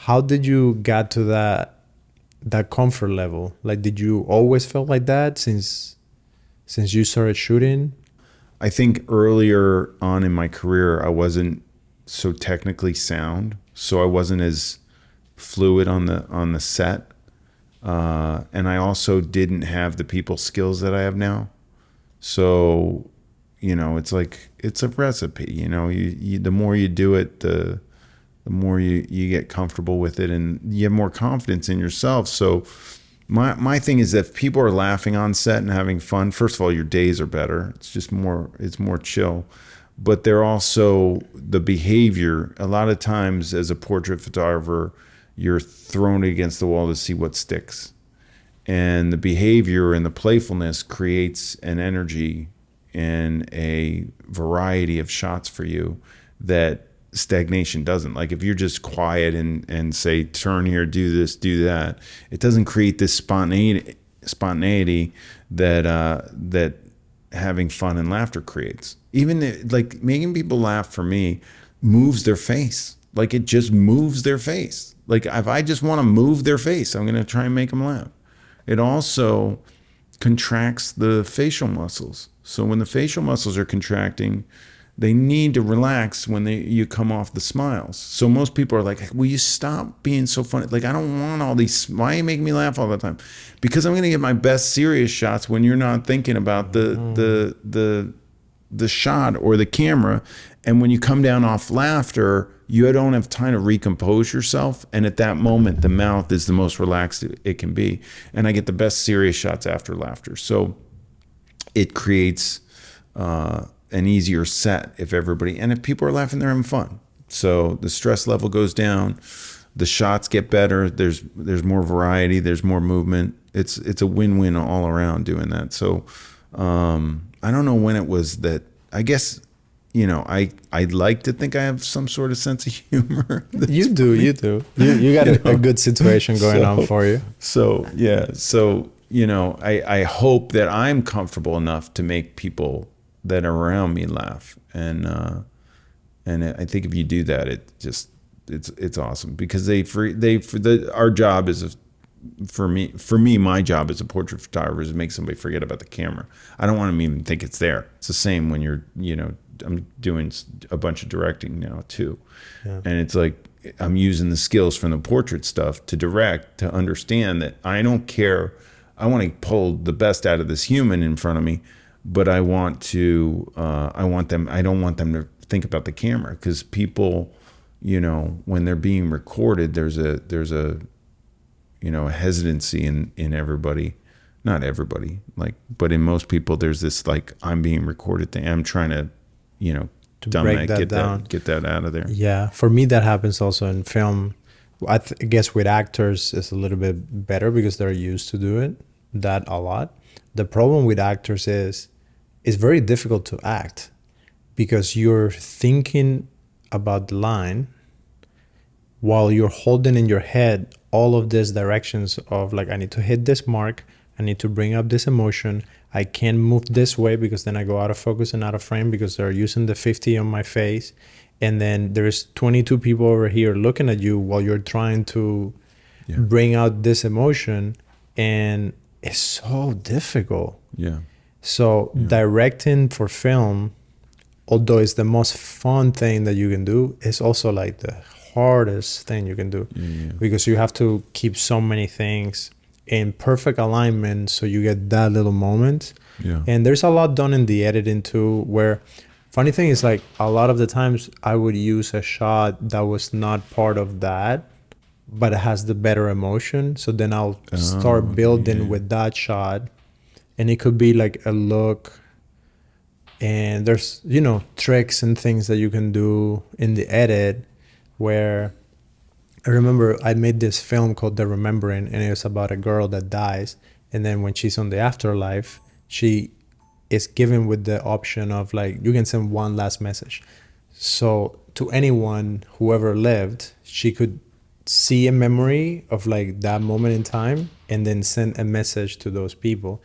how did you get to that comfort level? Like, did you always feel like that since you started shooting? I think earlier on in my career, I wasn't so technically sound, so I wasn't as fluid on the set, and I also didn't have the people skills that I have now. So, it's like it's a recipe. The more you do it, the more you get comfortable with it, and you have more confidence in yourself. So my thing is that if people are laughing on set and having fun, first of all, your days are better. It's more chill. But they're also the behavior. A lot of times as a portrait photographer, you're thrown against the wall to see what sticks. And the behavior and the playfulness creates an energy and a variety of shots for you that stagnation doesn't. Like if you're just quiet and say, turn here, do this, do that, it doesn't create this spontaneity that having fun and laughter creates. Even like making people laugh for me moves their face. Like it just moves their face. Like if I just want to move their face, I'm going to try and make them laugh. It also contracts the facial muscles. So when the facial muscles are contracting, they need to relax when you come off the smiles. So most people are like, will you stop being so funny? Like, I don't want all these, why are you making me laugh all the time? Because I'm going to get my best serious shots when you're not thinking about the shot or the camera. And when you come down off laughter, you don't have time to recompose yourself. And at that moment, the mouth is the most relaxed it can be. And I get the best serious shots after laughter. So it creates an easier set if people are laughing, they're having fun. So the stress level goes down, the shots get better, there's more variety, there's more movement. It's a win-win all around doing that. So I don't know when it was that, I guess, I'd like to think I have some sort of sense of humor. You do. You got a good situation going on for you. So, yeah. So, I hope that I'm comfortable enough to make people that are around me laugh. And I think if you do that, it's awesome because our job is for me, my job as a portrait photographer is to make somebody forget about the camera. I don't want them even think it's there. It's the same when I'm doing a bunch of directing now too. Yeah. And it's like, I'm using the skills from the portrait stuff to direct, to understand that I don't care. I want to pull the best out of this human in front of me, but I don't want them to think about the camera, because people, when they're being recorded, there's a hesitancy in everybody, not everybody, but in most people, there's this, I'm being recorded thing. I'm trying to, to break that down. Get that out of there. Yeah. For me, that happens also in film. I guess with actors, it's a little bit better because they're used to do that a lot. The problem with actors is it's very difficult to act because you're thinking about the line while you're holding in your head all of these directions of I need to hit this mark, I need to bring up this emotion, I can't move this way because then I go out of focus and out of frame because they're using the 50 on my face. And then there's 22 people over here looking at you while you're trying to bring out this emotion. And it's so difficult. Yeah. So directing for film, although it's the most fun thing that you can do, it's also the hardest thing you can do because you have to keep so many things in perfect alignment so you get that little moment. Yeah. And there's a lot done in the editing too, where funny thing is a lot of the times I would use a shot that was not part of that, but it has the better emotion. So then I'll start building with that shot, and it could be a look. And there's, tricks and things that you can do in the edit where I remember I made this film called The Remembering, and it was about a girl that dies. And then when she's on the afterlife, she is given with the option of you can send one last message. So to anyone, whoever lived, she could see a memory of that moment in time and then send a message to those people.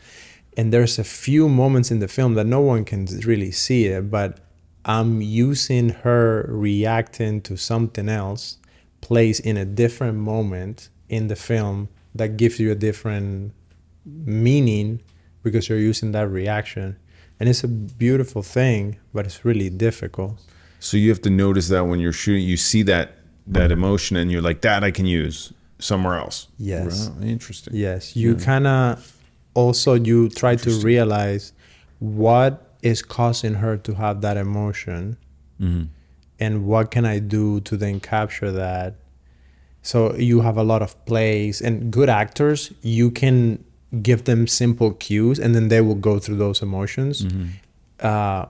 And there's a few moments in the film that no one can really see it, but I'm using her reacting to something else, place in a different moment in the film that gives you a different meaning because you're using that reaction. And it's a beautiful thing, but it's really difficult. So you have to notice that when you're shooting, you see that emotion and you're like, that I can use somewhere else. Yes. Wow, interesting. Yes. You kind of also, you try to realize what is causing her to have that emotion, and what can I do to then capture that. So you have a lot of plays, and good actors, you can give them simple cues and then they will go through those emotions. And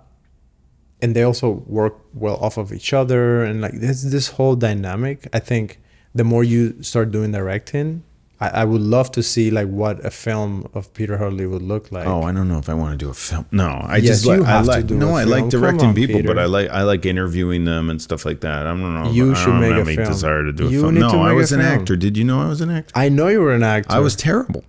they also work well off of each other, and like this whole dynamic. I think the more you start doing directing, I would love to see like what a film of Peter Hurley would look like. Oh, I don't know if I want to do a film. No, I Yes, just you like, I have to like, do no, a I film. like Come directing on, people, Peter. but I like interviewing them and stuff like that. I don't know. You I should don't make have a any film. desire to do a You film. need No, to I make a was an film. actor. Did you know I was an actor? I know you were an actor. I was terrible.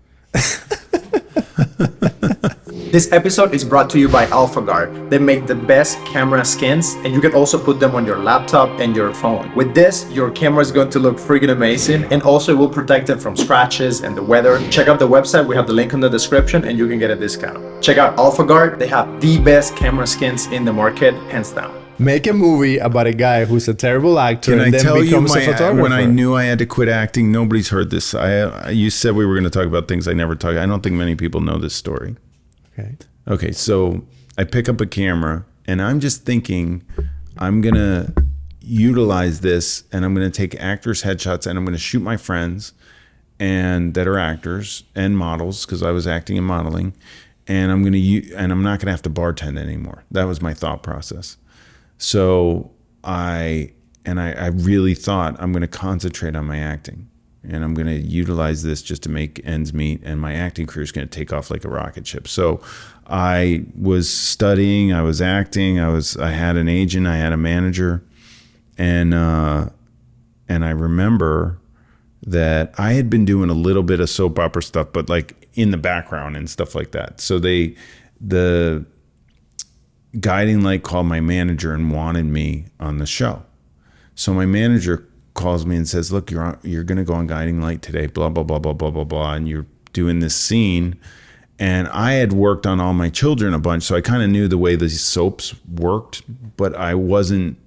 This episode is brought to you by AlphaGuard. They make the best camera skins, and you can also put them on your laptop and your phone. With this, your camera is going to look freaking amazing, and also it will protect it from scratches and the weather. Check out the website. We have the link in the description, and you can get a discount. Check out AlphaGuard. They have the best camera skins in the market, hands down. Make a movie about a guy who's a terrible actor Can and I then tell you becomes a photographer. when I knew I had to quit acting? Nobody's heard this. You said we were going to talk about things I never talk. I don't think many people know this story. Okay, so I pick up a camera and I'm just thinking I'm going to utilize this, and I'm going to take actors' headshots and I'm going to shoot my friends and that are actors and models, because I was acting and modeling, and I'm not going to have to bartend anymore. That was my thought process. So I really thought I'm going to concentrate on my acting, and I'm going to utilize this just to make ends meet, and my acting career is going to take off like a rocket ship. So I was studying, I was acting, I had an agent, I had a manager, and I remember that I had been doing a little bit of soap opera stuff, but like in the background and stuff like that. So the Guiding Light called my manager and wanted me on the show. So my manager calls me and says, look, you're going to go on Guiding Light today, blah, blah, blah, blah, blah, blah, blah. And you're doing this scene. And I had worked on All My Children a bunch, so I kind of knew the way these soaps worked, but I wasn't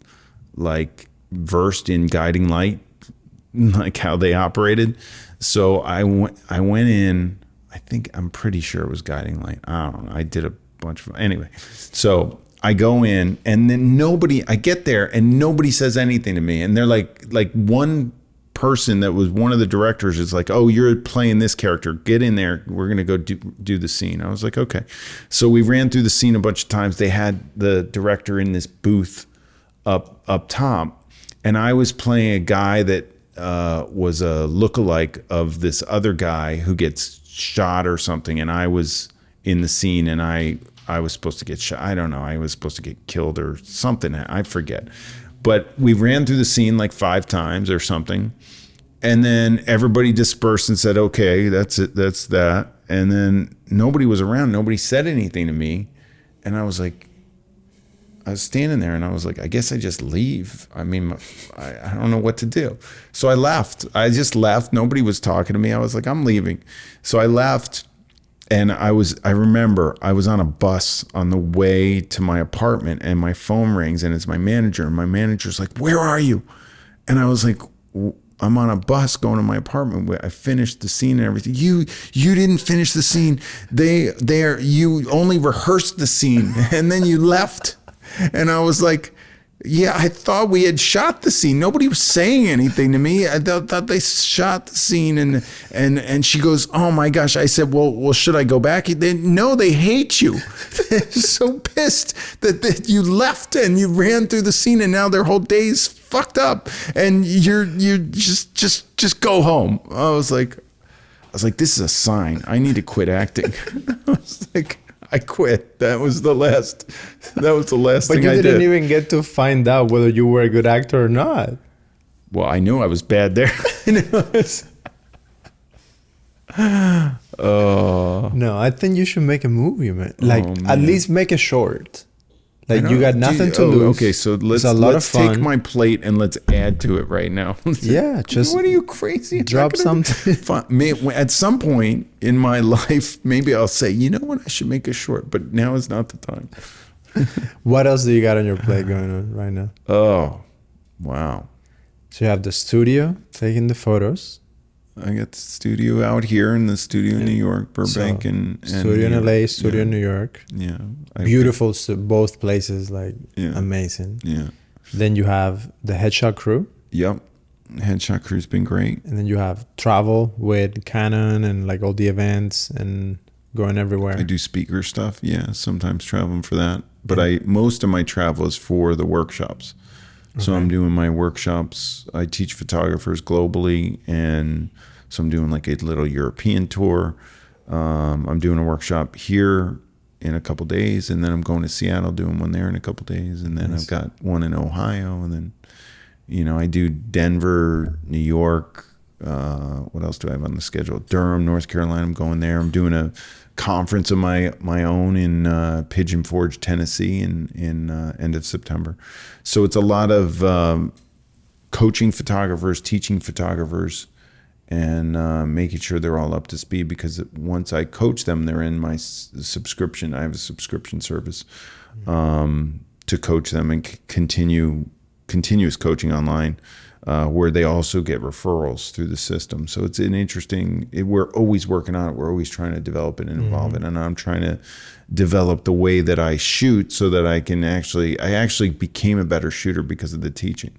like versed in Guiding Light, like how they operated. So I went in, I'm pretty sure it was Guiding Light. I don't know. I did a bunch of, anyway. So I go in, and then I get there and nobody says anything to me. And they're like one person that was one of the directors is like, oh, you're playing this character, get in there, we're going to go do the scene. I was like, okay. So we ran through the scene a bunch of times. They had the director in this booth up top, and I was playing a guy that was a lookalike of this other guy who gets shot or something, and I was in the scene, and I was supposed to get shot. I don't know. I was supposed to get killed or something. I forget. But we ran through the scene like 5 times or something. And then everybody dispersed and said, okay, that's it. That's that. And then nobody was around. Nobody said anything to me. And I was standing there and I was like, I guess I just leave. I mean, I don't know what to do. So I left. I just left. Nobody was talking to me. I was like, I'm leaving. So I left. And I remember I was on a bus on the way to my apartment, and my phone rings, and it's my manager. And my manager's like, where are you? And I was like, I'm on a bus going to my apartment. I finished the scene and everything. You didn't finish the scene. You only rehearsed the scene and then you left. And I was like, yeah, I thought we had shot the scene. Nobody was saying anything to me. I thought they shot the scene, and she goes, oh my gosh. I said, well, should I go back? No, they hate you. They're so pissed that you left and you ran through the scene, and now their whole day's fucked up, and you just go home. I was like, this is a sign. I need to quit acting. I was like, I quit. That was the last thing I did. But you didn't even get to find out whether you were a good actor or not. Well, I knew I was bad there. No, I think you should make a movie, man. Like, at least make a short. Like you got nothing to lose. Okay, so It's a lot of take fun. my plate and let's add to it right now. Yeah, just what are you crazy? I'm drop not gonna- something. At some point in my life, maybe I'll say, you know what, I should make a short, but now is not the time. What else do you got on your plate going on right now? Oh, wow. So you have the studio taking the photos. I got the studio out here in the studio in New York, Burbank, So, and studio in New LA, York. studio Yeah. in New York. Yeah. Beautiful, both places, like Yeah. amazing. Yeah. Then you have the headshot crew, Yep. Headshot crew's been great. and then you have travel with Canon and like all the events and going everywhere. I do speaker stuff. Yeah. Sometimes traveling for that. But most of my travel is for the workshops. So I'm doing my workshops. I teach photographers globally, and so I'm doing like a little European tour. I'm doing a workshop here in a couple days, and then I'm going to Seattle doing one there in a couple days, and then I've got one in Ohio, and then I do Denver, New York. What else do I have on the schedule? Durham, North Carolina. I'm going there. I'm doing a conference of my own in Pigeon Forge, Tennessee, in end of September. So it's a lot of coaching photographers, teaching photographers, and making sure they're all up to speed. Because once I coach them, they're in my subscription. I have a subscription service to coach them and continuous coaching online. Where they also get referrals through the system. So it's an interesting, we're always working on it. We're always trying to develop it and evolve it. And I'm trying to develop the way that I shoot so that I actually became a better shooter because of the teaching.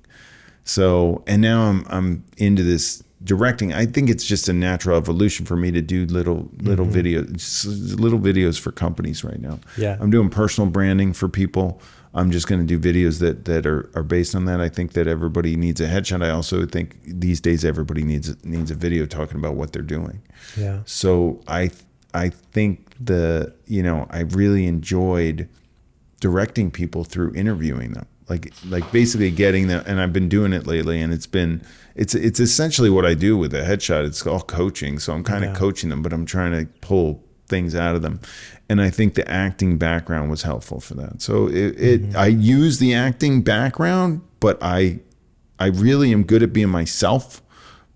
So, and now I'm into this directing. I think it's just a natural evolution for me to do little videos for companies right now. Yeah. I'm doing personal branding for people. I'm just going to do videos that are based on that. I think that everybody needs a headshot. I also think these days everybody needs a video talking about what they're doing. Yeah. So I think I really enjoyed directing people through interviewing them. Like basically getting them, and I've been doing it lately, and it's essentially what I do with a headshot. It's all coaching. So I'm kind of coaching them, but I'm trying to pull things out of them. And I think the acting background was helpful for that. So I use the acting background, but I really am good at being myself,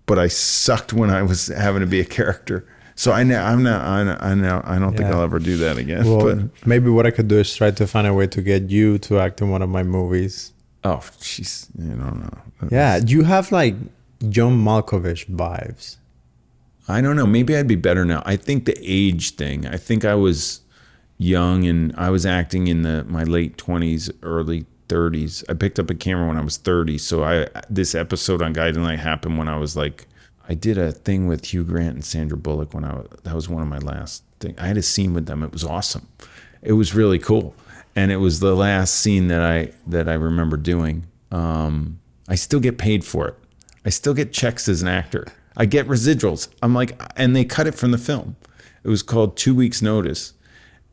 but I sucked when I was having to be a character. So I don't think I'll ever do that again. Well, but maybe what I could do is try to find a way to get you to act in one of my movies. oh, jeez, no. Yeah, you have like John Malkovich vibes. I don't know. Maybe I'd be better now. I think the age thing. I think I was young and I was acting in my late 20s, early 30s. I picked up a camera when I was 30. So this episode on Guiding Light happened when I was like, I did a thing with Hugh Grant and Sandra Bullock that was one of my last things. I had a scene with them. It was awesome. It was really cool. And it was the last scene that I remember doing. I still get paid for it. I still get checks as an actor. I get residuals. I'm like, and they cut it from the film. It was called 2 Weeks Notice.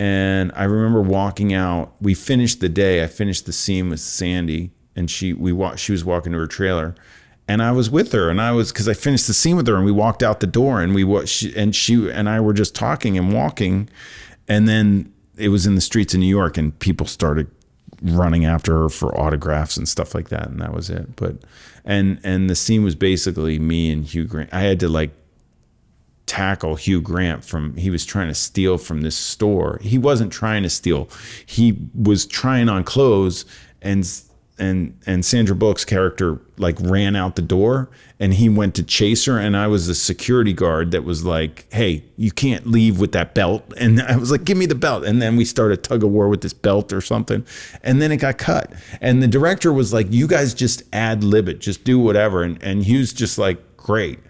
And I remember walking out. We finished the day. I finished the scene with Sandy, and she was walking to her trailer, and I was with her. And because I finished the scene with her, and we walked out the door, and she and I were just talking and walking, and then it was in the streets of New York, and people started running after her for autographs and stuff like that, and that was it. But and the scene was basically me and Hugh Grant. I had to like tackle Hugh Grant he was trying to steal from this store. He wasn't trying to steal. He was trying on clothes, and Sandra Bullock's character like ran out the door, and he went to chase her, and I was the security guard that was like, hey, you can't leave with that belt. And I was like, give me the belt. And then we started tug of war with this belt or something, and then it got cut. And the director was like, you guys just ad lib it, just do whatever. And Hugh's just like, great.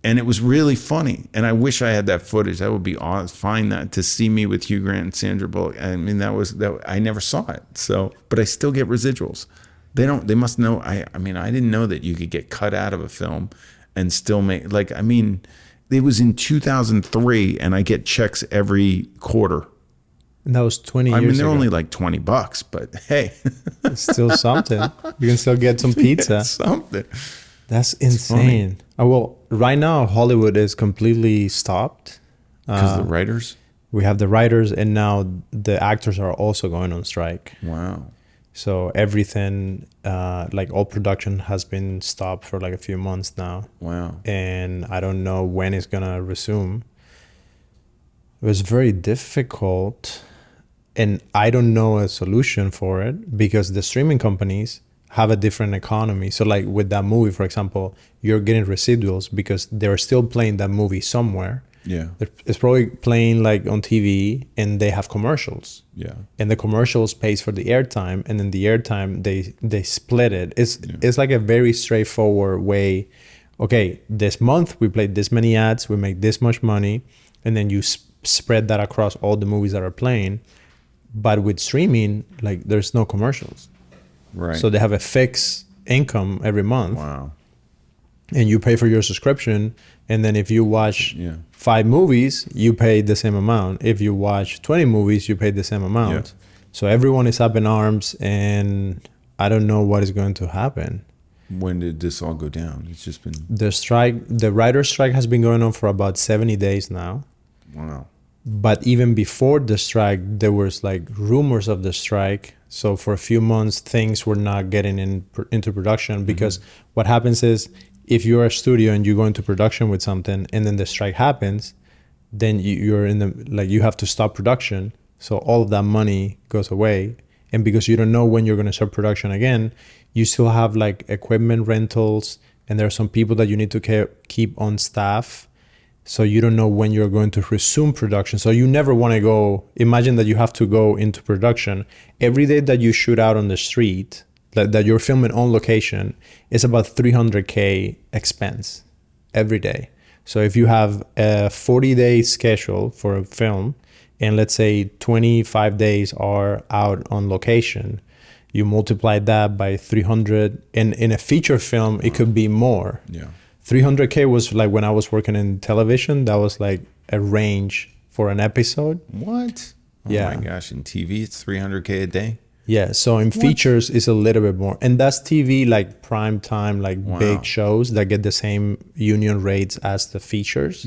And it was really funny. And I wish I had that footage. That would be awesome. Find that, to see me with Hugh Grant and Sandra Bullock. I mean, that I never saw it. So, but I still get residuals. They must know. I mean, I didn't know that you could get cut out of a film and still make, it was in 2003, and I get checks every quarter. And that was 20 years I mean, they're ago. only like $20, but hey. It's still something. You can still get some pizza. Something. That's insane. Oh, well, right now Hollywood is completely stopped. Because the writers? we have the writers, and now the actors are also going on strike. Wow. So everything, like all production has been stopped for like a few months now. Wow. And I don't know when it's gonna resume. It was very difficult, and I don't know a solution for it because the streaming companies have a different economy. So like with that movie, for example, you're getting residuals because they're still playing that movie somewhere. Yeah. It's probably playing like on TV, and they have commercials. Yeah. And the commercials pays for the airtime, and then the airtime they split it. It's like a very straightforward way. Okay, this month we played this many ads, we make this much money, and then you spread that across all the movies that are playing. But with streaming, like there's no commercials, Right. so they have a fixed income every month. Wow. And you pay for your subscription, and then if you watch Yeah. 5 movies, you pay the same amount. If you watch 20 movies, you pay the same amount. Yeah. So everyone is up in arms, and I don't know what is going to happen. When did this all go down? It's just been The writer's strike has been going on for about 70 days now. wow. But even before the strike, there was like rumors of the strike. So for a few months, things were not getting into production because what happens is, if you're a studio and you go into production with something and then the strike happens, then you're in the, like, you have to stop production. So all of that money goes away. And because you don't know when you're going to start production again, you still have like equipment rentals, and there are some people that you need to keep on staff. So you don't know when you're going to resume production. So you never want to go, imagine that you have to go into production. Every day that you shoot out on the street, that you're filming on location, is about $300K expense every day. So if you have a 40-day schedule for a film, and let's say 25 days are out on location, you multiply that by 300, and in a feature film, it could be more. Yeah. 300K was like when I was working in television, that was like a range for an episode. What? Oh Yeah. my gosh. In TV, it's 300K a day. Yeah, so in features it's a little bit more, and that's TV like prime time, like big shows that get the same union rates as the features.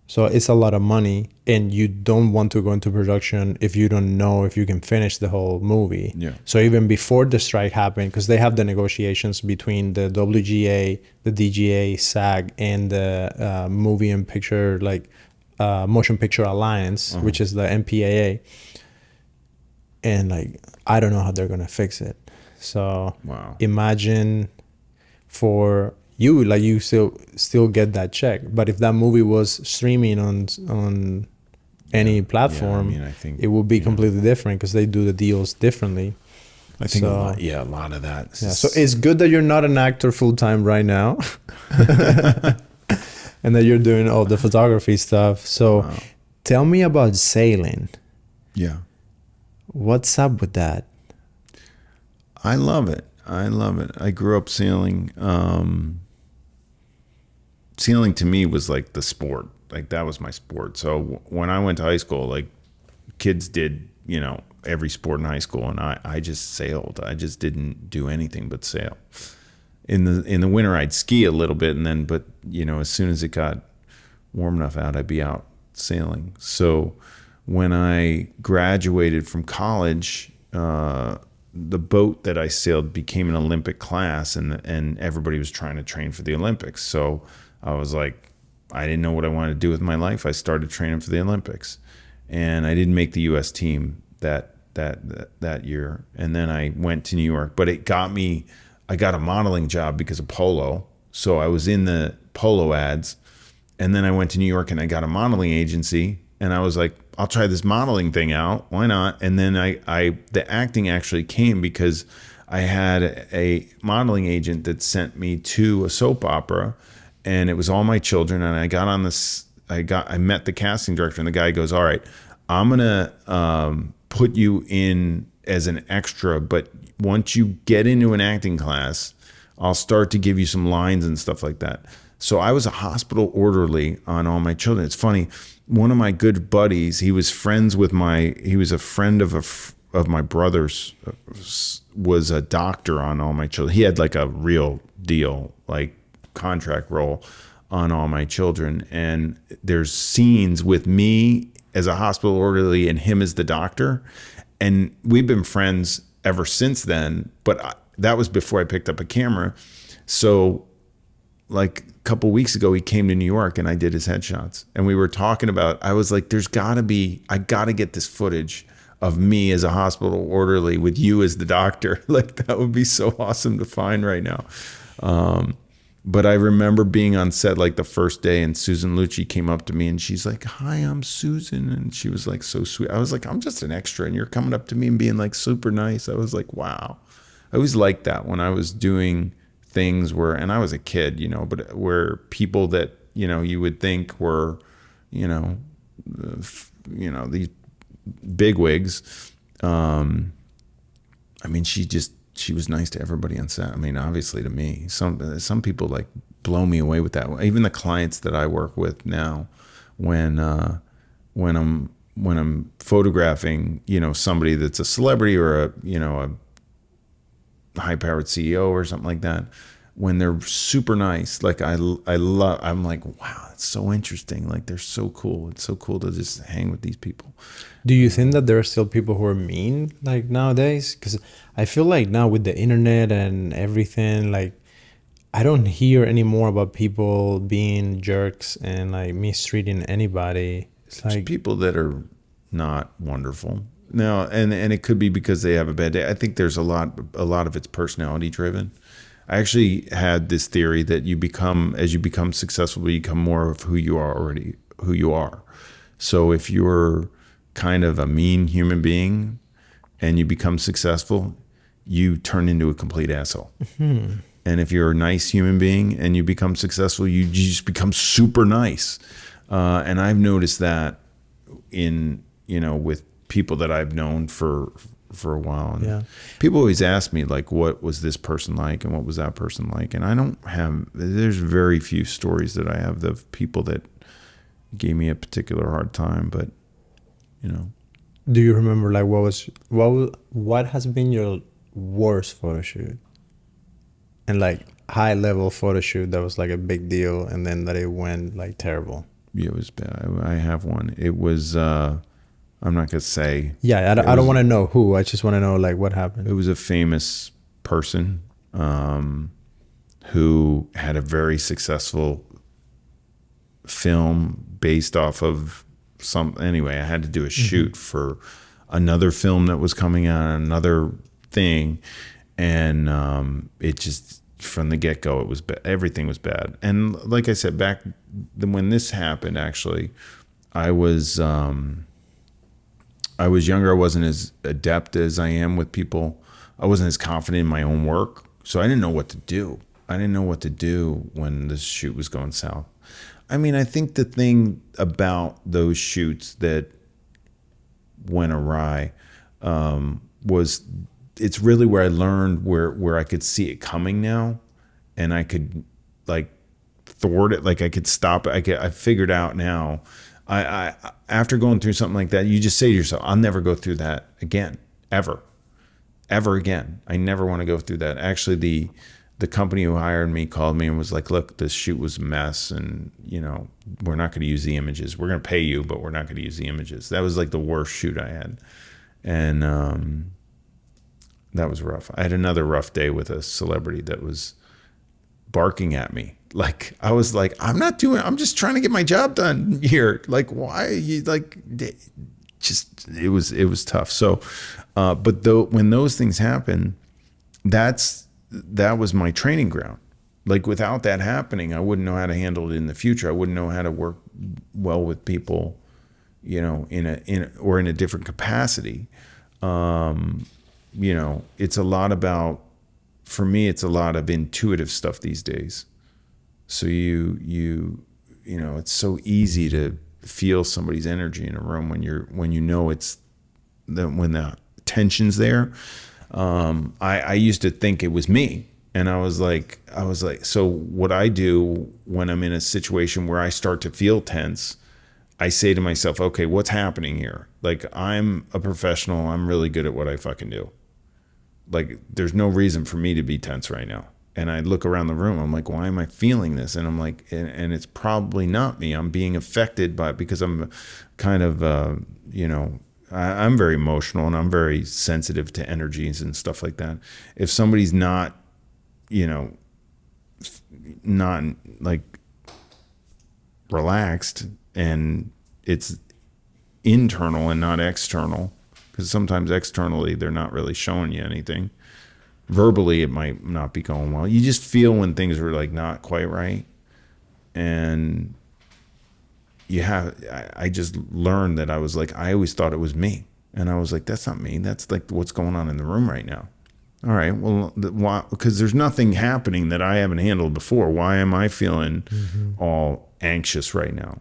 So it's a lot of money, and you don't want to go into production if you don't know if you can finish the whole movie. Yeah. So even before the strike happened, because they have the negotiations between the WGA, the DGA, SAG, and the Movie and Picture, like Motion Picture Alliance, which is the MPAA. And like, I don't know how they're gonna fix it. So Wow. imagine for you, like you still get that check. But if that movie was streaming on any platform, I mean, I think, it would be completely different because they do the deals differently. I think So- a lot of that. Yeah, so it's good that you're not an actor full time right now, and that you're doing all the photography stuff. So tell me about sailing. yeah. What's up with that? I love it. I grew up sailing. Sailing to me was like the sport. Like that was my sport. So when I went to high school, like kids did, every sport in high school, and I just sailed. I just didn't do anything but sail. In the winter, I'd ski a little bit, and then, but as soon as it got warm enough out, I'd be out sailing. So when I graduated from college, the boat that I sailed became an Olympic class, and everybody was trying to train for the Olympics. So I was like, I didn't know what I wanted to do with my life. I started training for the Olympics, and I didn't make the U.S. team that year. And then I went to New York, but it got me. I got a modeling job because of polo. So I was in the polo ads, and then I went to New York and I got a modeling agency, and I was like, I'll try this modeling thing out. Why not? And then the acting actually came because I had a modeling agent that sent me to a soap opera, and it was all my children. And I got on this, I met the casting director, and the guy goes, all right, I'm going to put you in as an extra, but once you get into an acting class, I'll start to give you some lines and stuff like that. So I was a hospital orderly on all my children. It's funny. One of my good buddies, he was a friend of my brother's, was a doctor on all my children. He had like a real deal, like contract role on all my children. And there's scenes with me as a hospital orderly and him as the doctor. And we've been friends ever since then, but that was before I picked up a camera. So like a couple weeks ago, he came to New York and I did his headshots. And we were talking about, I was like, I got to get this footage of me as a hospital orderly with you as the doctor. Like that would be so awesome to find right now. But I remember being on set like the first day, and Susan Lucci came up to me and she's like, "Hi, I'm Susan." And she was like so sweet. I was like, "I'm just an extra and you're coming up to me and being like super nice." I was like, wow. I always liked that when I was doing things where, and I was a kid, you know, but where people that, you know, you would think were, these bigwigs. I mean, she was nice to everybody on set. I mean, obviously to me, some people like blow me away with that. Even the clients that I work with now, when I'm photographing, you know, somebody that's a celebrity or a high-powered CEO or something like that, when they're super nice, like I'm like, wow, it's so interesting. Like they're so cool. It's so cool to just hang with these people. Do you think that there are still people who are mean like nowadays? Because I feel like now with the internet and everything, like I don't hear anymore about people being jerks and like mistreating anybody. It's There's like people that are not wonderful. No, and it could be because they have a bad day. I think there's a lot of it's personality driven. I actually had this theory that as you become successful, you become more of who you are. So if you're kind of a mean human being and you become successful, you turn into a complete asshole. Mm-hmm. And if you're a nice human being and you become successful, you just become super nice. And I've noticed that with people that I've known for a while. And people always ask me like, what was this person like and what was that person like? And there's very few stories that I have of people that gave me a particular hard time, but Do you remember like what has been your worst photo shoot? And like high level photo shoot that was like a big deal and then that it went like terrible. Yeah, it was bad. I have one. It was I'm not gonna say. Yeah, I don't want to know who. I just want to know like what happened. It was a famous person who had a very successful film based off of anyway, I had to do a shoot for another film that was coming out, another thing, and it just from the get-go it was everything was bad. And like I said, back when this happened, actually, I was younger. I wasn't as adept as I am with people. I wasn't as confident in my own work, so I didn't know what to do. When this shoot was going south. I mean, I think the thing about those shoots that went awry was it's really where I learned where I could see it coming now, and I could like thwart it, like I could stop it. I figured out now. I after going through something like that, you just say to yourself, "I'll never go through that again, ever again. I never want to go through that." Actually, the company who hired me called me and was like, "Look, this shoot was a mess, and we're not going to use the images. We're going to pay you, but we're not going to use the images." That was like the worst shoot I had, and that was rough. I had another rough day with a celebrity that was barking at me. Like I was like, I'm just trying to get my job done here. Like, why you like? Just it was tough. So, but when those things happen, that was my training ground. Like without that happening, I wouldn't know how to handle it in the future. I wouldn't know how to work well with people, in a different capacity. It's a lot about, for me, it's a lot of intuitive stuff these days. So it's so easy to feel somebody's energy in a room when when the tension's there. I used to think it was me, and I was like, so what I do when I'm in a situation where I start to feel tense, I say to myself, okay, what's happening here? Like, I'm a professional. I'm really good at what I fucking do. Like, there's no reason for me to be tense right now. and I look around the room. I'm like, why am I feeling this? And I'm like, and it's probably not me. I'm being affected by it because I'm kind of, I'm very emotional and I'm very sensitive to energies and stuff like that. If somebody's not, not like relaxed and it's internal and not external, because sometimes externally they're not really showing you anything. Verbally, it might not be going well. You just feel when things are like not quite right. And I just learned that I was like, I always thought it was me. And I was like, that's not me. That's like what's going on in the room right now. All right, well, why? Because there's nothing happening that I haven't handled before. Why am I feeling all anxious right now?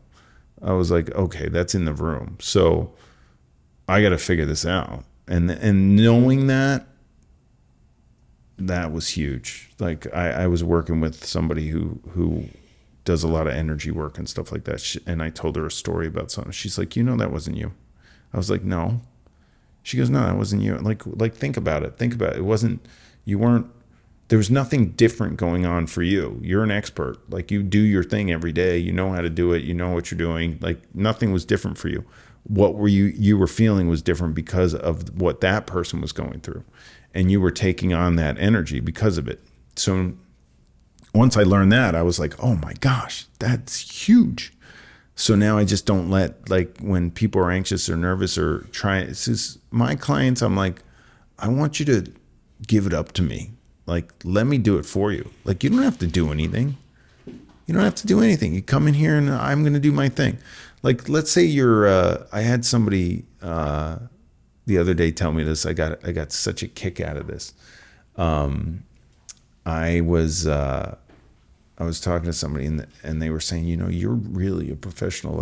I was like, okay, that's in the room. So I got to figure this out. And knowing that was huge. Like I was working with somebody who does a lot of energy work and stuff like that. And I told her a story about something. She's like, that wasn't you. I was like, no. She goes, no, that wasn't you. Like think about it. Think about it. It wasn't, you weren't, there was nothing different going on for you. You're an expert. Like you do your thing every day. You know how to do it. You know what you're doing. Like nothing was different for you. What were you were feeling was different because of what that person was going through. And you were taking on that energy because of it. So once I learned that, I was like, oh my gosh, that's huge. So now I just don't let, like when people are anxious or nervous or trying, it's just my clients, I'm like, I want you to give it up to me. Like, let me do it for you. Like, you don't have to do anything. You don't have to do anything. You come in here and I'm going to do my thing. Like, let's say I had somebody the other day tell me this. I got such a kick out of this. I was talking to somebody and they were saying, you're really a professional.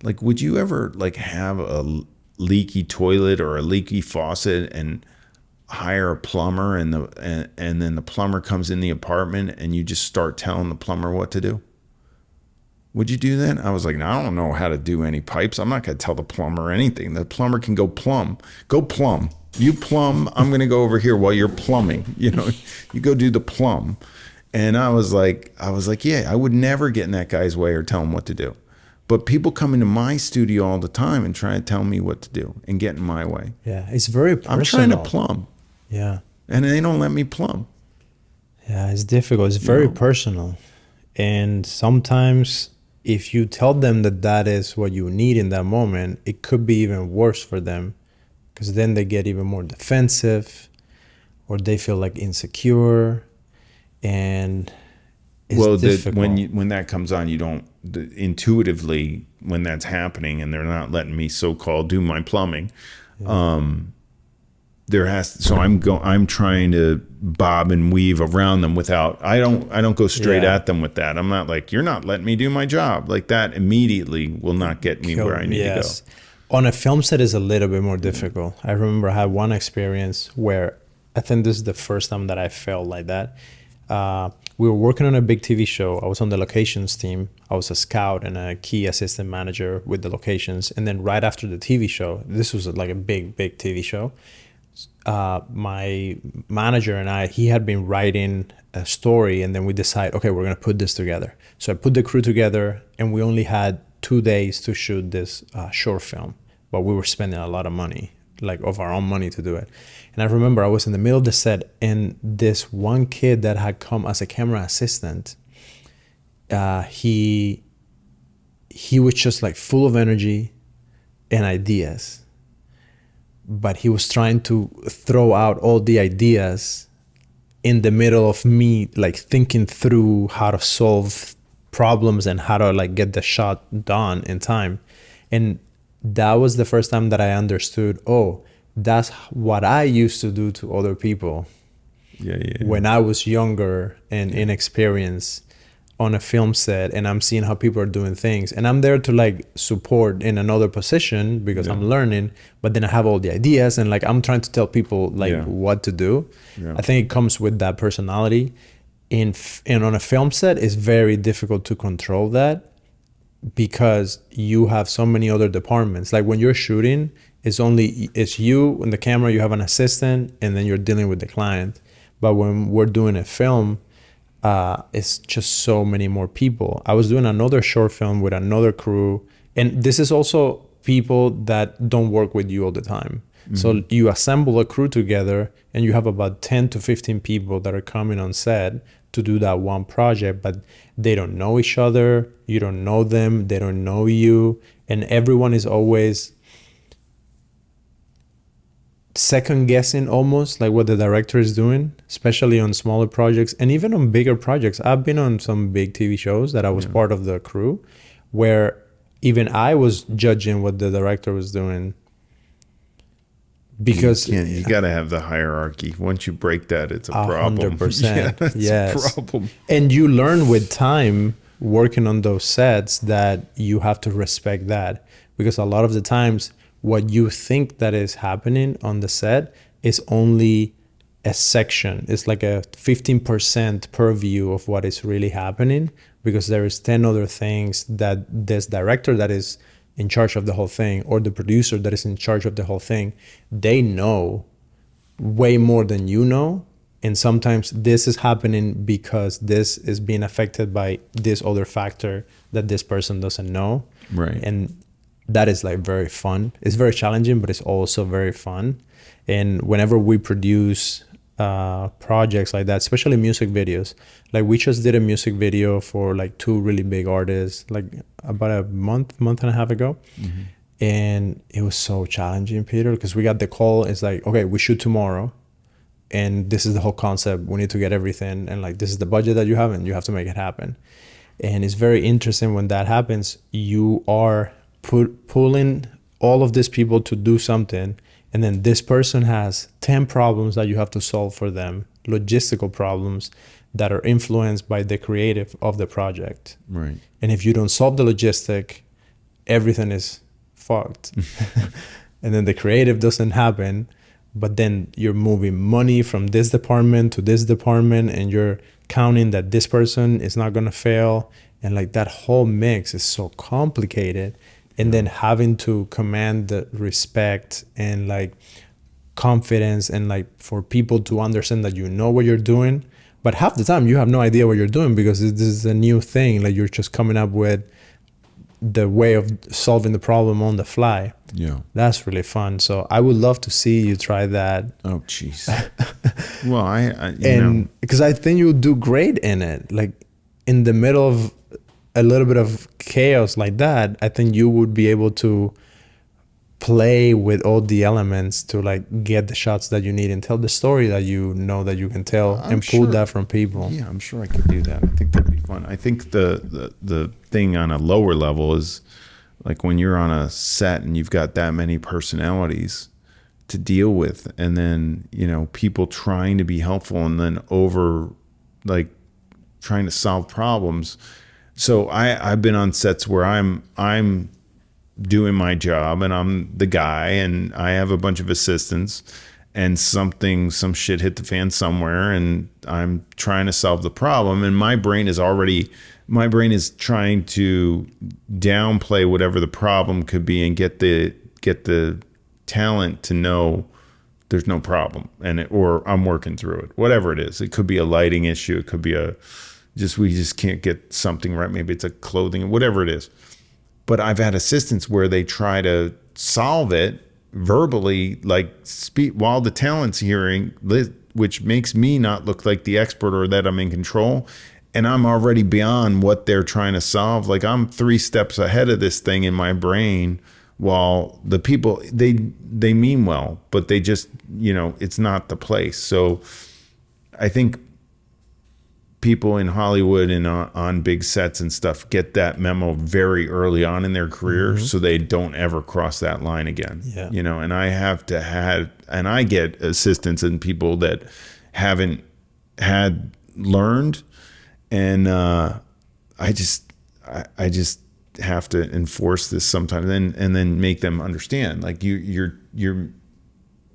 Like, would you ever like have a leaky toilet or a leaky faucet and hire a plumber and then the plumber comes in the apartment and you just start telling the plumber what to do? Would you do that? I was like, no, I don't know how to do any pipes. I'm not going to tell the plumber anything. The plumber can go plumb. Go plumb. You plumb. I'm going to go over here while you're plumbing. You go do the plumb. And I was like, yeah, I would never get in that guy's way or tell him what to do. But people come into my studio all the time and try to tell me what to do and get in my way. Yeah, it's very personal. I'm trying to plumb. Yeah. And they don't let me plumb. Yeah, it's difficult. It's very personal. And sometimes if you tell them that is what you need in that moment, it could be even worse for them because then they get even more defensive or they feel like insecure. And it's difficult. When that comes on, you don't intuitively, when that's happening and they're not letting me so-called do my plumbing, I'm trying to bob and weave around them without, I don't go straight at them with that. I'm not like, you're not letting me do my job. Like that immediately will not get me where I need to go. On a film set is a little bit more difficult. I remember I had one experience where I think this is the first time that I felt like that. We were working on a big TV show. I was on the locations team. I was a scout and a key assistant manager with the locations. And then right after the TV show, this was like a big TV show. My manager and he had been writing a story, and then we decided, okay, we're going to put this together. So I put the crew together, and we only had 2 days to shoot this short film, but we were spending a lot of money, like of our own money to do it. And I remember I was in the middle of the set, and this one kid that had come as a camera assistant, he was just like full of energy and ideas. But he was trying to throw out all the ideas in the middle of me, like thinking through how to solve problems and how to like get the shot done in time. And that was the first time that I understood, oh, that's what I used to do to other people when I was younger and inexperienced on a film set, and I'm seeing how people are doing things, and I'm there to like support in another position because I'm learning, but then I have all the ideas and like I'm trying to tell people like what to do. I think it comes with that personality. And on a film set, it's very difficult to control that because you have so many other departments. Like when you're shooting, it's you and the camera, you have an assistant, and then you're dealing with the client. But when we're doing a film, it's just so many more people. I was doing another short film with another crew, and this is also people that don't work with you all the time. So you assemble a crew together and you have about 10 to 15 people that are coming on set to do that one project, but they don't know each other, you don't know them, they don't know you, and everyone is always second guessing almost like what the director is doing, especially on smaller projects and even on bigger projects. I've been on some big TV shows that I was part of the crew where even I was judging what the director was doing because You got to have the hierarchy. Once you break that, it's a problem. 100%. Yeah, that's Yes. a problem. And you learn with time working on those sets that you have to respect that, because a lot of the times what you think that is happening on the set is only a section. It's like a 15% purview of what is really happening, because there is 10 other things that this director that is in charge of the whole thing, or the producer that is in charge of the whole thing, they know way more than you know. And sometimes this is happening because this is being affected by this other factor that this person doesn't know. Right. And that is like very fun. It's very challenging, but it's also very fun. And whenever we produce projects like that, especially music videos, like we just did a music video for like 2 really big artists, like about a month and a half ago. And it was so challenging, Peter, because we got the call. It's like, okay, we shoot tomorrow, and this is the whole concept. We need to get everything, and like this is the budget that you have, and you have to make it happen. And it's very interesting when that happens. You are pulling all of these people to do something, and then this person has 10 problems that you have to solve for them, logistical problems that are influenced by the creative of the project. Right. And if you don't solve the logistic, everything is fucked. And then the creative doesn't happen, but then you're moving money from this department to this department, and you're counting that this person is not going to fail. And like that whole mix is so complicated. And then having to command the respect and like confidence, and like for people to understand that you know what you're doing. But half the time you have no idea what you're doing, because this is a new thing. Like you're just coming up with the way of solving the problem on the fly. Yeah. That's really fun. So I would love to see you try that. Oh, jeez. Well, I And because I think you'll do great in it. Like in the middle of a little bit of chaos like that, I think you would be able to play with all the elements to like get the shots that you need and tell the story that you know that you can tell, and pull that from people. Yeah, I'm sure I could do that. I think that'd be fun. I think the thing on a lower level is like when you're on a set and you've got that many personalities to deal with, and then, you know, people trying to be helpful and then over like trying to solve problems. So I've been on sets where I'm doing my job and I'm the guy, and I have a bunch of assistants, and some shit hit the fan somewhere, and I'm trying to solve the problem, and my brain is trying to downplay whatever the problem could be and get the talent to know there's no problem, or I'm working through it, whatever it is. It could be a lighting issue, it could be we just can't get something right, maybe it's a clothing, whatever it is. But I've had assistants where they try to solve it verbally, like while the talent's hearing, which makes me not look like the expert or that I'm in control. And I'm already beyond what they're trying to solve. Like I'm 3 steps ahead of this thing in my brain, while the people, they mean well, but they just, you know, it's not the place. So I think people in Hollywood and on big sets and stuff get that memo very early on in their career, so they don't ever cross that line again. Yeah. You know, and I get assistants and people that haven't had learned, and I just have to enforce this sometimes, and then make them understand, like you're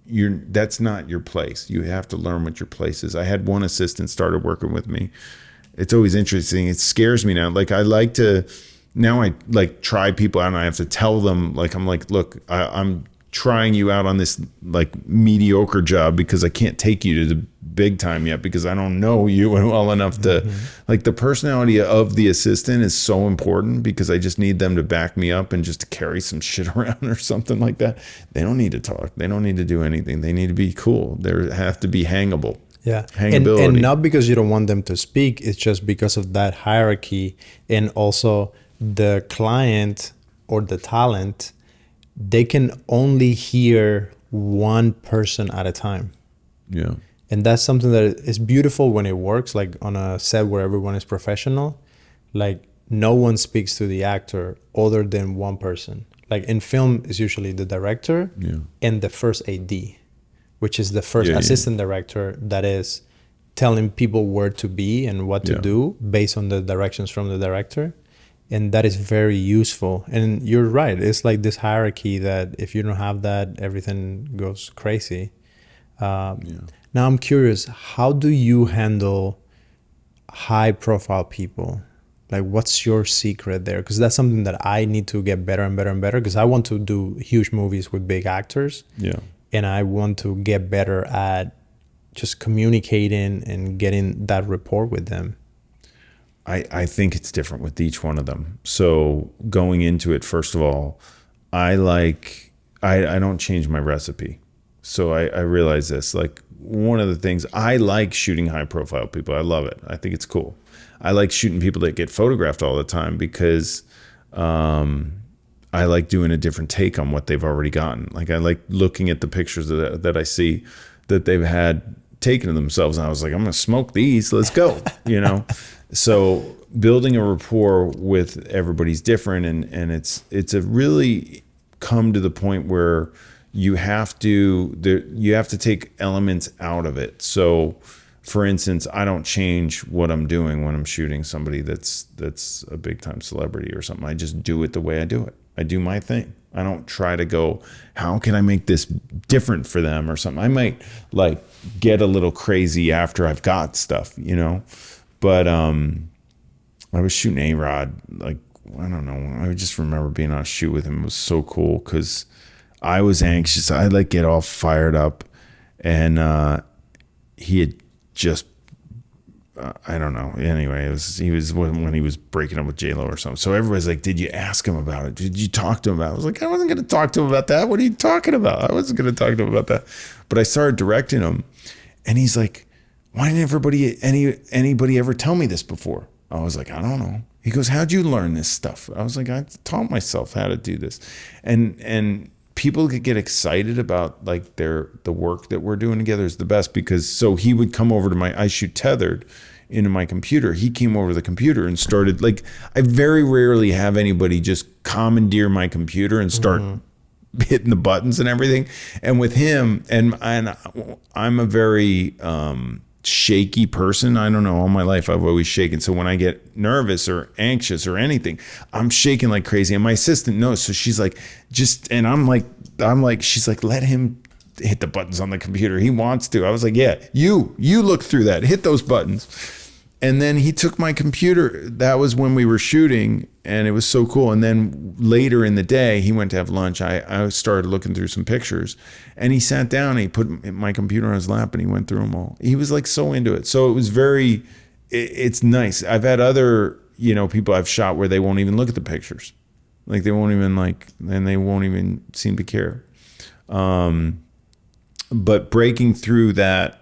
that's not your place. You have to learn what your place is. I had one assistant started working with me. It's always interesting. It scares me now. Like I like to try people out, and I have to tell them, like, I'm like, look, I'm trying you out on this like mediocre job because I can't take you to the big time yet because I don't know you well enough to like the personality of the assistant is so important because I just need them to back me up and just to carry some shit around or something like that. They don't need to talk. They don't need to do anything. They need to be cool. They have to be hangable. Yeah. Hangability. And not because you don't want them to speak, it's just because of that hierarchy. And also the client or the talent, they can only hear one person at a time. Yeah. And that's something that is beautiful when it works, like on a set where everyone is professional. Like no one speaks to the actor other than one person. Like in film, it's usually the director and the first AD, which is the first assistant director that is telling people where to be and what to do based on the directions from the director. And that is very useful. And you're right. It's like this hierarchy that if you don't have that, everything goes crazy. Now I'm curious, how do you handle high profile people? Like what's your secret there? Because that's something that I need to get better and better and better because I want to do huge movies with big actors. Yeah. And I want to get better at just communicating and getting that rapport with them. I think it's different with each one of them. So going into it, first of all, I don't change my recipe. So I realize this, like one of the things I like shooting high profile people. I love it. I think it's cool. I like shooting people that get photographed all the time because I like doing a different take on what they've already gotten. Like I like looking at the pictures that I see that they've had taken of themselves. And I was like, I'm going to smoke these. Let's go, you know? So building a rapport with everybody's different. And it's a really come to the point where you have to take elements out of it. So for instance, I don't change what I'm doing when I'm shooting somebody that's a big time celebrity or something. I just do it the way I do it. I do my thing. I don't try to go, how can I make this different for them or something? I might like get a little crazy after I've got stuff, you know? But I was shooting A-Rod, like, I don't know. I just remember being on a shoot with him. It was so cool because I was anxious. I like get all fired up. And he had just, I don't know. Anyway, he was when he was breaking up with J-Lo or something. So everybody's like, did you ask him about it? Did you talk to him about it? I was like, I wasn't going to talk to him about that. What are you talking about? I wasn't going to talk to him about that. But I started directing him. And he's like, why didn't anybody ever tell me this before? I was like, I don't know. He goes, how'd you learn this stuff? I was like, I taught myself how to do this. And people could get excited about like the work that we're doing together is the best because so he would come over to I shoot tethered into my computer. He came over to the computer and started like, I very rarely have anybody just commandeer my computer and start hitting the buttons and everything. And with him, and I'm a very shaky person. I don't know, all my life I've always shaken. So when I get nervous or anxious or anything, I'm shaking like crazy. And my assistant knows. So she's like, and I'm like, she's like, let him hit the buttons on the computer. He wants to. I was like, yeah, you look through that, hit those buttons. And then he took my computer. That was when we were shooting, and it was so cool. And then later in the day, he went to have lunch. I started looking through some pictures, and he sat down and he put my computer on his lap and he went through them all. He was like so into it. So it was it's nice. I've had other, people I've shot where they won't even look at the pictures. Like they won't even seem to care. But breaking through that,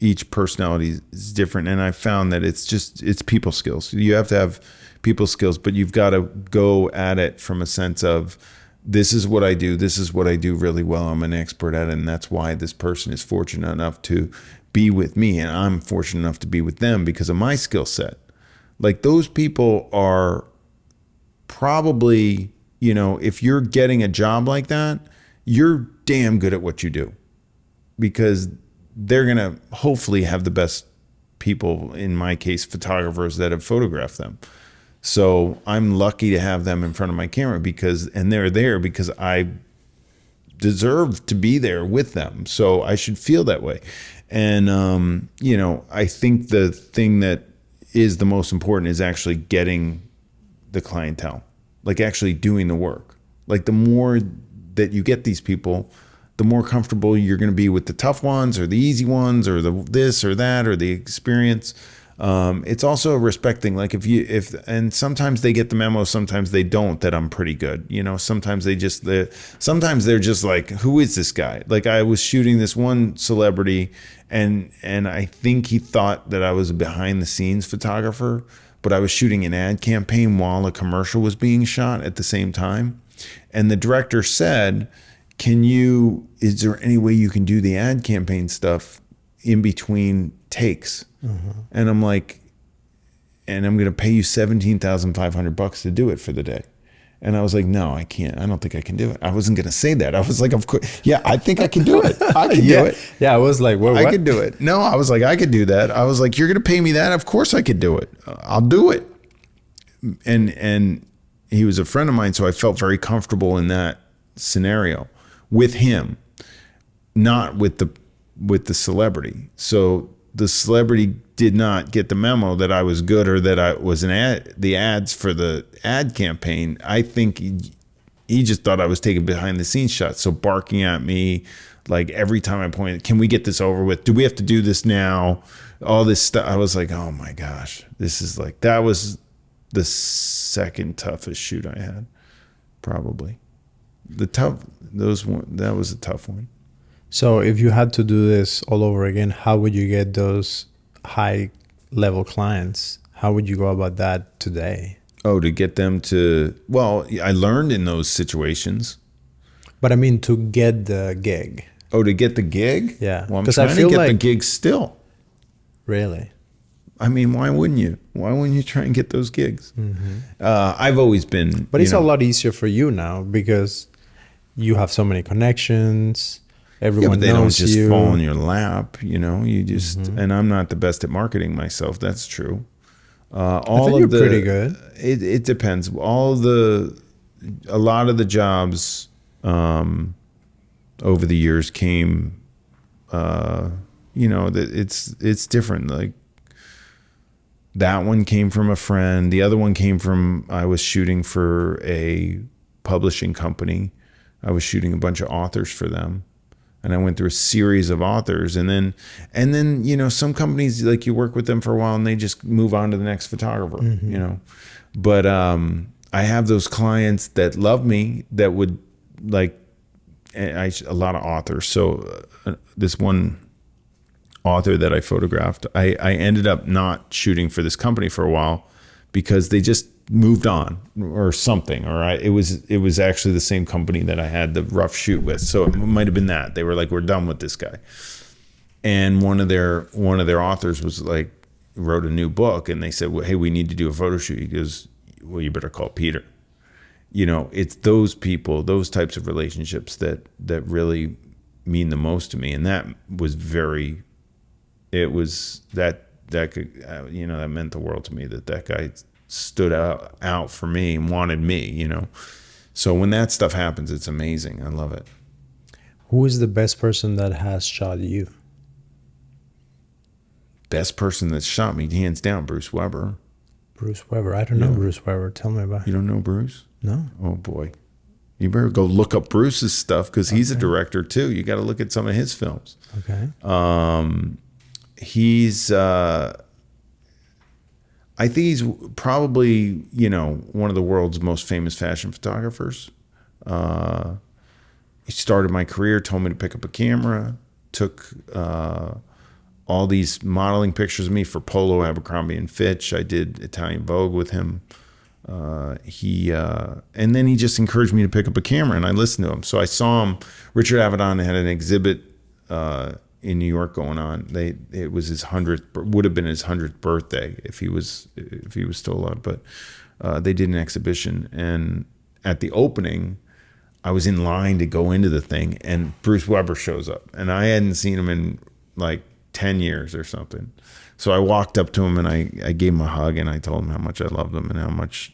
each personality is different. And I found that it's people skills. You have to have people skills, but you've got to go at it from a sense of, this is what I do. This is what I do really well. I'm an expert at it. And that's why this person is fortunate enough to be with me. And I'm fortunate enough to be with them because of my skill set. Like those people are probably, if you're getting a job like that, you're damn good at what you do because they're going to hopefully have the best people, in my case, photographers that have photographed them. So I'm lucky to have them in front of my camera and they're there because I deserve to be there with them. So I should feel that way. And, I think the thing that is the most important is actually getting the clientele, like actually doing the work. Like the more that you get these people, the more comfortable you're going to be with the tough ones or the easy ones or the this or that or the experience. It's also a respect thing. Like and sometimes they get the memo, sometimes they don't, that I'm pretty good. You know, sometimes sometimes they're just like, who is this guy? Like I was shooting this one celebrity and I think he thought that I was a behind the scenes photographer, but I was shooting an ad campaign while a commercial was being shot at the same time. And the director said, is there any way you can do the ad campaign stuff in between takes? And I'm like, and I'm going to pay you $17,500 to do it for the day. And I was like, no, I can't. I don't think I can do it. I wasn't going to say that. I was like, of course. Yeah, I think I can do it. I can do it. Yeah, I was like, what? I could do it. No, I was like, I could do that. I was like, you're going to pay me that? Of course I could do it. I'll do it. And he was a friend of mine, so I felt very comfortable in that scenario with him, not with the celebrity. So the celebrity did not get the memo that I was good or that I was the ads for the ad campaign. I think he just thought I was taking behind the scenes shots. So barking at me, like every time I pointed, can we get this over with? Do we have to do this now? All this stuff. I was like, oh my gosh, that was the second toughest shoot I had, probably. That was a tough one. So if you had to do this all over again, how would you get those high level clients? How would you go about that today? Oh, to get them to, well, I learned in those situations. But I mean, to get the gig. Oh, to get the gig? Yeah. Well, I'm trying to get the gig still. Really? I mean, why wouldn't you? Why wouldn't you try and get those gigs? I've always been. But it's a lot easier for you now because you have so many connections. Everyone knows you. They don't just fall in your lap, you know. You just and I'm not the best at marketing myself. That's true. I think you're pretty good. It depends. A lot of the jobs over the years came. It's different. Like that one came from a friend. The other one came from I was shooting for a publishing company. I was shooting a bunch of authors for them. And I went through a series of authors, and then, some companies, like you work with them for a while and they just move on to the next photographer, you know. But I have those clients that love me that would like, a lot of authors. So this one author that I photographed, I ended up not shooting for this company for a while because they just moved on or something, it was actually the same company that I had the rough shoot with, so it might have been that they were like, we're done with this guy. And one of their authors was like, wrote a new book, and they said, well, hey, we need to do a photo shoot. He goes, well, you better call Peter. You know, it's those people, those types of relationships that really mean the most to me. And that was that could, that meant the world to me, that guy stood out for me and wanted me, you know. So when that stuff happens, it's amazing. I love it. Who is the best person that has shot you? Best person that shot me, hands down, Bruce Weber. Bruce Weber. I don't know Bruce Weber. Tell me about him. You don't know Bruce? No. Oh boy. You better go look up Bruce's stuff because he's a director too. You got to look at some of his films. Okay. He's I think he's probably, one of the world's most famous fashion photographers. He started my career, told me to pick up a camera, took all these modeling pictures of me for Polo, Abercrombie and Fitch. I did Italian Vogue with him. And then he just encouraged me to pick up a camera, and I listened to him. So I saw him. Richard Avedon had an exhibit in New York going on. It was his 100th, would have been his 100th birthday if he was still alive. But they did an exhibition, and at the opening, I was in line to go into the thing, and Bruce Weber shows up, and I hadn't seen him in like 10 years or something. So I walked up to him and I gave him a hug, and I told him how much I loved him and how much,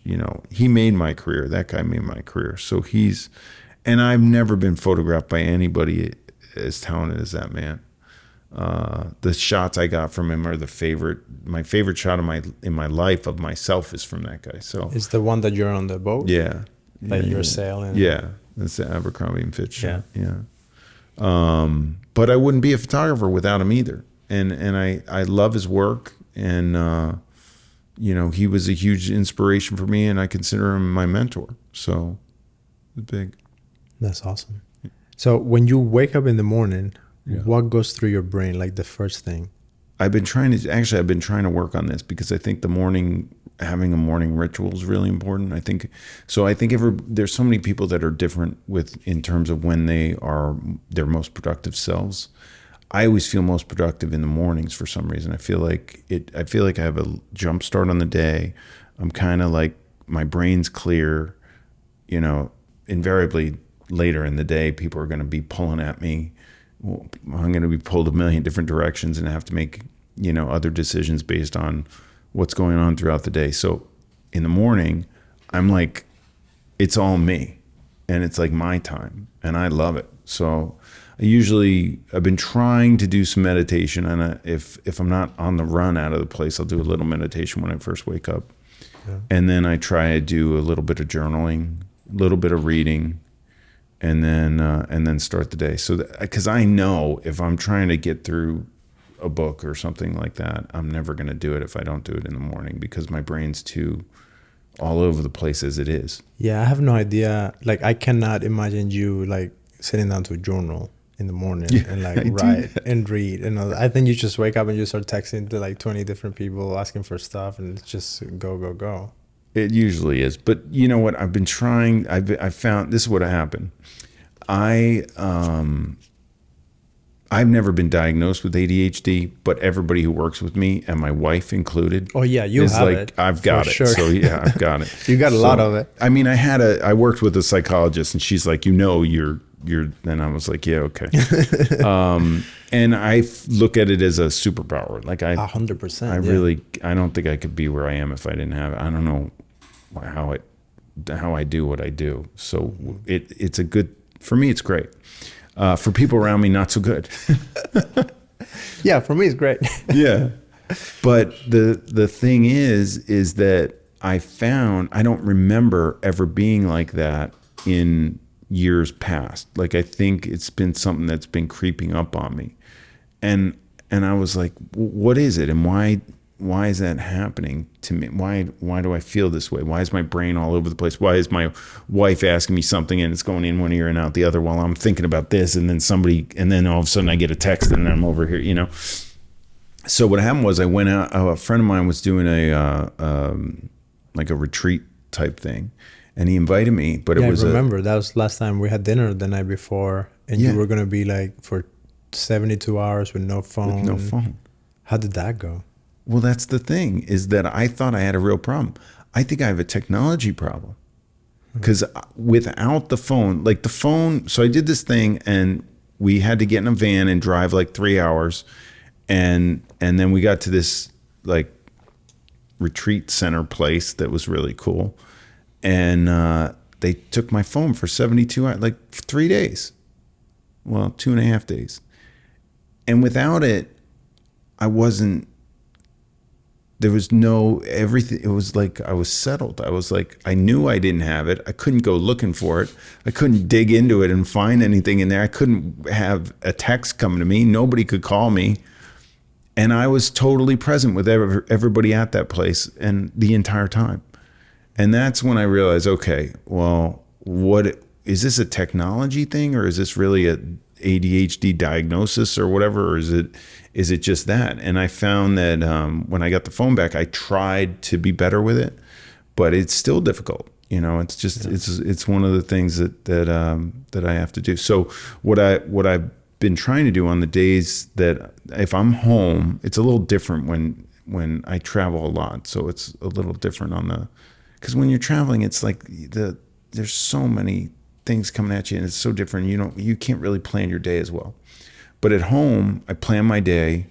he made my career. That guy made my career. So and I've never been photographed by anybody as talented as that man. The shots I got from him are my favorite shot in my life of myself is from that guy. So it's the one that you're on the boat? Yeah. That you're sailing? Yeah. That's the Abercrombie and Fitch shirt. Yeah. But I wouldn't be a photographer without him either. And I love his work, and you know, he was a huge inspiration for me, and I consider him my mentor. So it's big. That's awesome. So when you wake up in the morning, what goes through your brain, like the first thing? I've been trying to work on this, because I think having a morning ritual is really important. I think there's so many people that are different in terms of when they are their most productive selves. I always feel most productive in the mornings for some reason. I feel like I have a jump start on the day. I'm kind of like, my brain's clear. You know, invariably later in the day, people are going to be pulling at me. I'm going to be pulled a million different directions and have to make, you know, other decisions based on what's going on throughout the day. So in the morning, I'm like, it's all me, and it's like my time, and I love it. So I've been trying to do some meditation, and if I'm not on the run out of the place, I'll do a little meditation when I first wake up. Yeah. And then I try to do a little bit of journaling, a little bit of reading, and then start the day. So because I know if I'm trying to get through a book or something like that, I'm never going to do it if I don't do it in the morning, because my brain's too all over the place as it is. Yeah, I have no idea. Like, I cannot imagine you like sitting down to a journal in the morning and like write and read. And I think you just wake up and you start texting to like 20 different people asking for stuff, and it's just go. It usually is. But you know what? I've been trying. I found this is what happened. I've never been diagnosed with ADHD, but everybody who works with me, and my wife included, is have like, it. I've got it. Sure. So yeah, I've got it. You got a lot of it. I mean, I worked with a psychologist, and she's like, you know, you're. And I was like, yeah, okay. And I look at it as a superpower. Like 100%. I don't think I could be where I am if I didn't have it. I don't know how I do what I do. So it's for me, it's great. For people around me, not so good. Yeah, for me, it's great. Yeah. But the thing is that I found, I don't remember ever being like that in years past. Like, I think it's been something that's been creeping up on me. And I was like, what is it? And why is that happening to me? Why do I feel this way? Why is my brain all over the place? Why is my wife asking me something and it's going in one ear and out the other while I'm thinking about this, and then all of a sudden I get a text and I'm over here, you know? So what happened was, I went out, a friend of mine was doing like a retreat type thing, and he invited me, but it was I remember that was last time we had dinner the night before, and you were going to be like for 72 hours with no phone. With no phone. How did that go? Well, that's the thing, is that I thought I had a real problem. I think I have a technology problem, because without the phone, so I did this thing, and we had to get in a van and drive like 3 hours. And then we got to this like retreat center place that was really cool. And they took my phone for 72 hours, like 3 days. Well, 2.5 days. And without it, there was no everything. It was like I was settled. I was like, I knew I didn't have it. I couldn't go looking for it. I couldn't dig into it and find anything in there. I couldn't have a text coming to me. Nobody could call me. And I was totally present with everybody at that place and the entire time. And that's when I realized, okay, well, is this a technology thing, or is this really a ADHD diagnosis or whatever, or is it just that? And I found that when I got the phone back, I tried to be better with it, but it's still difficult. You know, it's just it's one of the things that I have to do. So what I've been trying to do on the days that if I'm home, it's a little different when I travel a lot. So it's a little different because when you're traveling, it's like there's so many things coming at you, and it's so different. You can't really plan your day as well. But at home, I plan my day,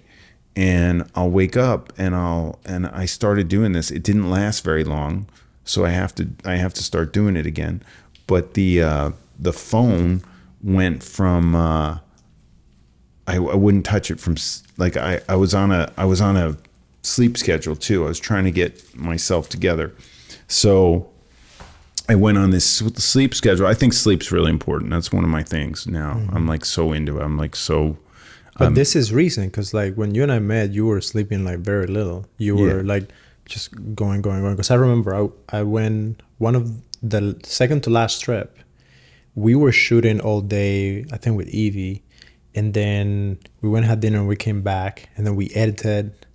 and I'll wake up and I started doing this. It didn't last very long, so I have to start doing it again. But the phone went from I wouldn't touch it from, like, I was on a sleep schedule too. I was trying to get myself together. So I went on this sleep schedule. I think sleep's really important. That's one of my things now. I'm like so into it. I'm like so. But this is recent because like when you and I met, you were sleeping like very little. You were like just going. Because I remember I went one of the second to last trip. We were shooting all day, I think with Evie, and then we went and had dinner and we came back and then we edited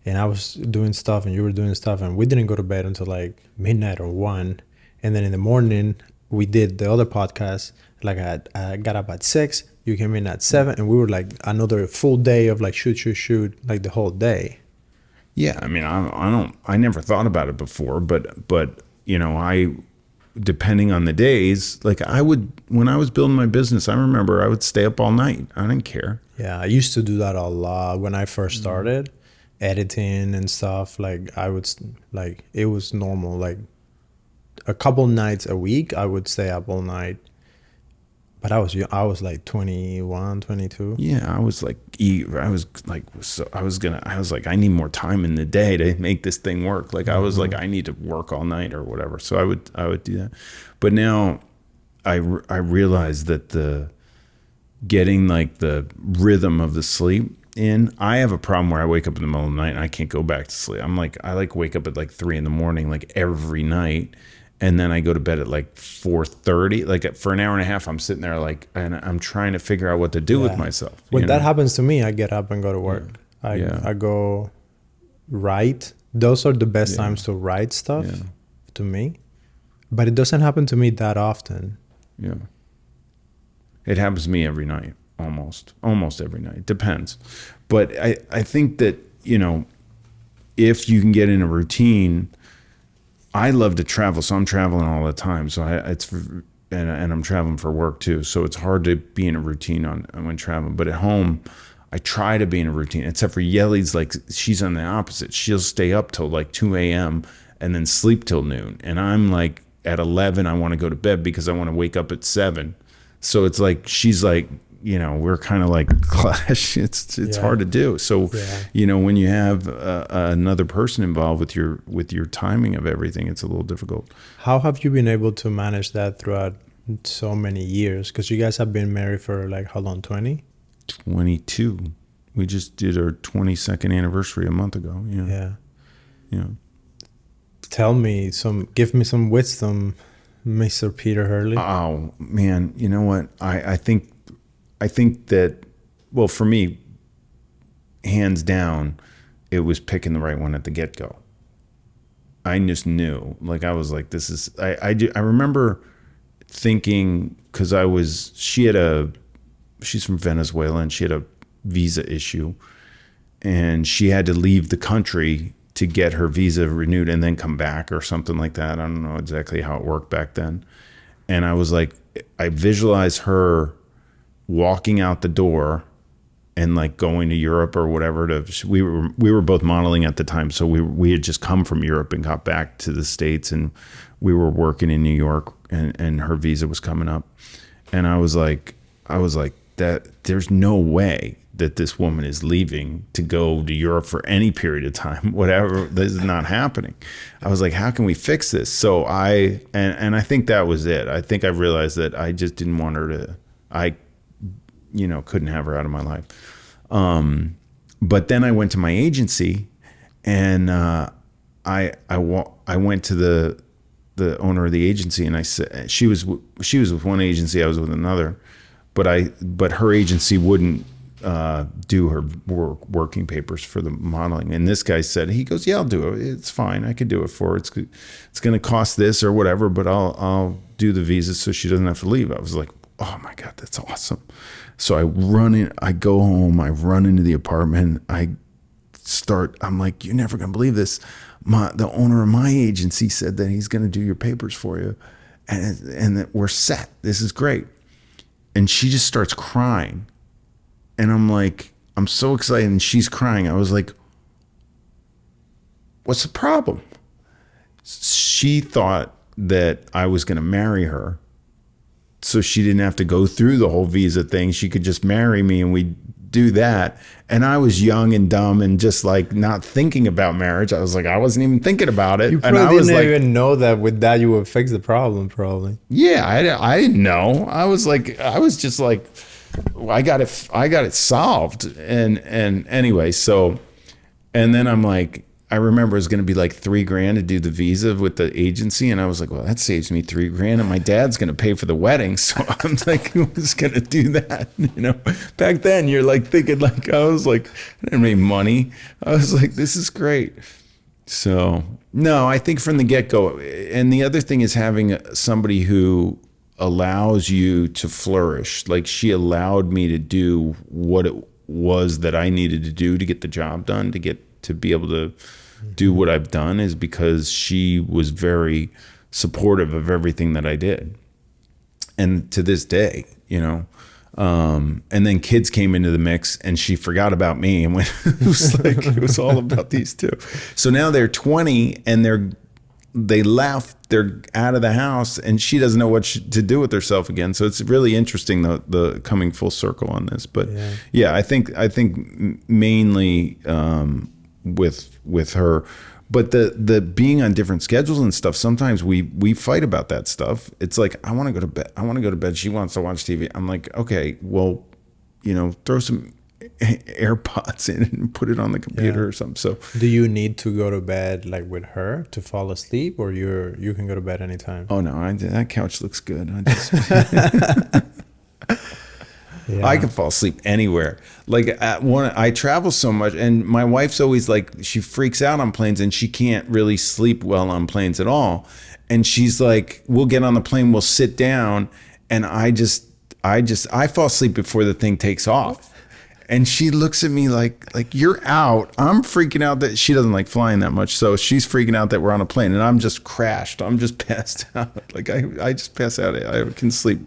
and I was doing stuff and you were doing stuff and we didn't go to bed until like midnight or 1. And then in the morning we did the other podcast. Like I got up at 6, you came in at 7, and we were like another full day of like shoot like the whole day. Yeah, I mean, I never thought about it before, but you know, depending on the days, like when I was building my business, I remember I would stay up all night. I didn't care. Yeah, I used to do that a lot when I first started editing and stuff. Like I would like it was normal. Like a couple nights a week, I would stay up all night. But I was like 21, 22. Yeah, I was like, I need more time in the day to make this thing work. Like I was like, I need to work all night or whatever. So I would do that. But now I realize that getting like the rhythm of the sleep in, I have a problem where I wake up in the middle of the night and I can't go back to sleep. I wake up at like 3 a.m, like every night. And then I go to bed at like 4:30. Like for an hour and a half, I'm sitting there like, and I'm trying to figure out what to do with myself. When that happens to me, I get up and go to work. I go write. Those are the best times to write stuff to me. But it doesn't happen to me that often. Yeah. It happens to me every night, almost every night. Depends. But I think that, you know, if you can get in a routine. I love to travel, so I'm traveling all the time. So and I'm traveling for work too. So it's hard to be in a routine when traveling. But at home, I try to be in a routine. Except for Yeli's, like she's on the opposite. She'll stay up till like 2 a.m. and then sleep till noon. And I'm like at 11, I want to go to bed because I want to wake up at 7. So it's like she's like, you know, we're kind of like clash. It's hard to do. So, you know, when you have another person involved with your timing of everything, it's a little difficult. How have you been able to manage that throughout so many years? Because you guys have been married for like how long? 20? 22. We just did our 22nd anniversary a month ago. Yeah. Give me some wisdom, Mr. Peter Hurley. Oh man, you know what? I think that, well, for me, hands down, it was picking the right one at the get-go. I just knew. Like, I was like, this is... I remember thinking, because she's from Venezuela, and she had a visa issue, and she had to leave the country to get her visa renewed and then come back or something like that. I don't know exactly how it worked back then. And I was like, I visualized her walking out the door and like going to Europe or whatever. We were both modeling at the time, so we had just come from Europe and got back to the States, and we were working in New York, and her visa was coming up, and I was like that there's no way that this woman is leaving to go to Europe for any period of time, whatever. This is not happening. I was like, how can we fix this? So I think that was it. I think I realized that I just didn't want her to. Couldn't have her out of my life. But then I went to my agency, and I went to the owner of the agency, and I said she was with one agency, I was with another, but her agency wouldn't do her working papers for the modeling. And this guy said, he goes, yeah, I'll do it. It's fine. I could do it for her. It's going to cost this or whatever, but I'll do the visa so she doesn't have to leave. I was like, oh my God, that's awesome. So I go home, I run into the apartment, I'm like, you're never going to believe this. The owner of my agency said that he's going to do your papers for you, and that we're set. This is great. And she just starts crying. And I'm like, I'm so excited, and she's crying. I was like, what's the problem? She thought that I was going to marry her, so she didn't have to go through the whole visa thing. She could just marry me, and we'd do that. And I was young and dumb and just like not thinking about marriage. I was like, I wasn't even thinking about it. You And I probably was didn't like, even know that with that you would fix the problem, probably. yeah, I didn't know. I was just like, I got it solved. And anyway, so, and then I'm like, I remember it was going to be like $3,000 to do the visa with the agency. And I was like, well, that saves me $3,000 and my dad's going to pay for the wedding. So I'm like, who's going to do that? You know, back then you're like thinking like, I was like, I didn't have any money. I was like, this is great. So no, I think from the get go. And the other thing is having somebody who allows you to flourish. Like she allowed me to do what it was that I needed to do to get the job done, to be able to do what I've done, is because she was very supportive of everything that I did. And to this day, you know, and then kids came into the mix and she forgot about me and went, it was all about these two. So now they're 20 and they left, they're out of the house and she doesn't know what to do with herself again. So it's really interesting, the coming full circle on this. But yeah, I think mainly, with her, but the being on different schedules and stuff, sometimes we fight about that stuff. It's like, I want to go to bed, she wants to watch TV. I'm like, okay, well, you know, throw some AirPods in and put it on the computer or something. So do you need to go to bed like with her to fall asleep, or you can go to bed anytime? Oh no, that couch looks good. I can fall asleep anywhere. Like I travel so much, and my wife's always like, she freaks out on planes and she can't really sleep well on planes at all. And she's like, we'll get on the plane, we'll sit down, and I fall asleep before the thing takes off. And she looks at me like you're out. I'm freaking out that she doesn't like flying that much. So she's freaking out that we're on a plane and I'm just crashed. I'm just passed out. Like I just pass out. I can sleep.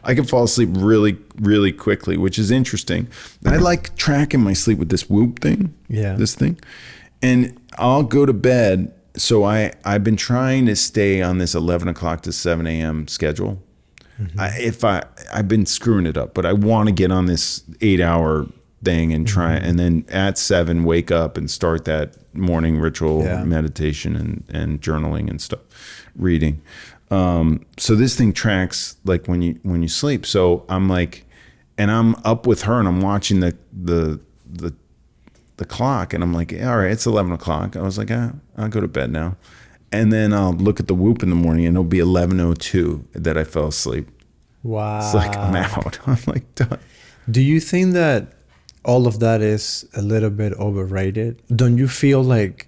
I can fall asleep really, really quickly, which is interesting. I like tracking my sleep with this Whoop thing. Yeah. This thing. And I'll go to bed. So I've been trying to stay on this 11 o'clock to 7 a.m. schedule. Mm-hmm. I've been screwing it up, but I want to get on this 8-hour thing and try, and then at 7 wake up and start that morning ritual, meditation and journaling and stuff, reading. So this thing tracks like when you sleep. So I'm like, and I'm up with her and I'm watching the clock and I'm like, all right, it's 11 o'clock. I was like, I'll go to bed now. And then I'll look at the Whoop in the morning and it'll be 11:02 that I fell asleep. Wow. It's like, I'm out. I'm like done. Do you think that all of that is a little bit overrated? Don't you feel like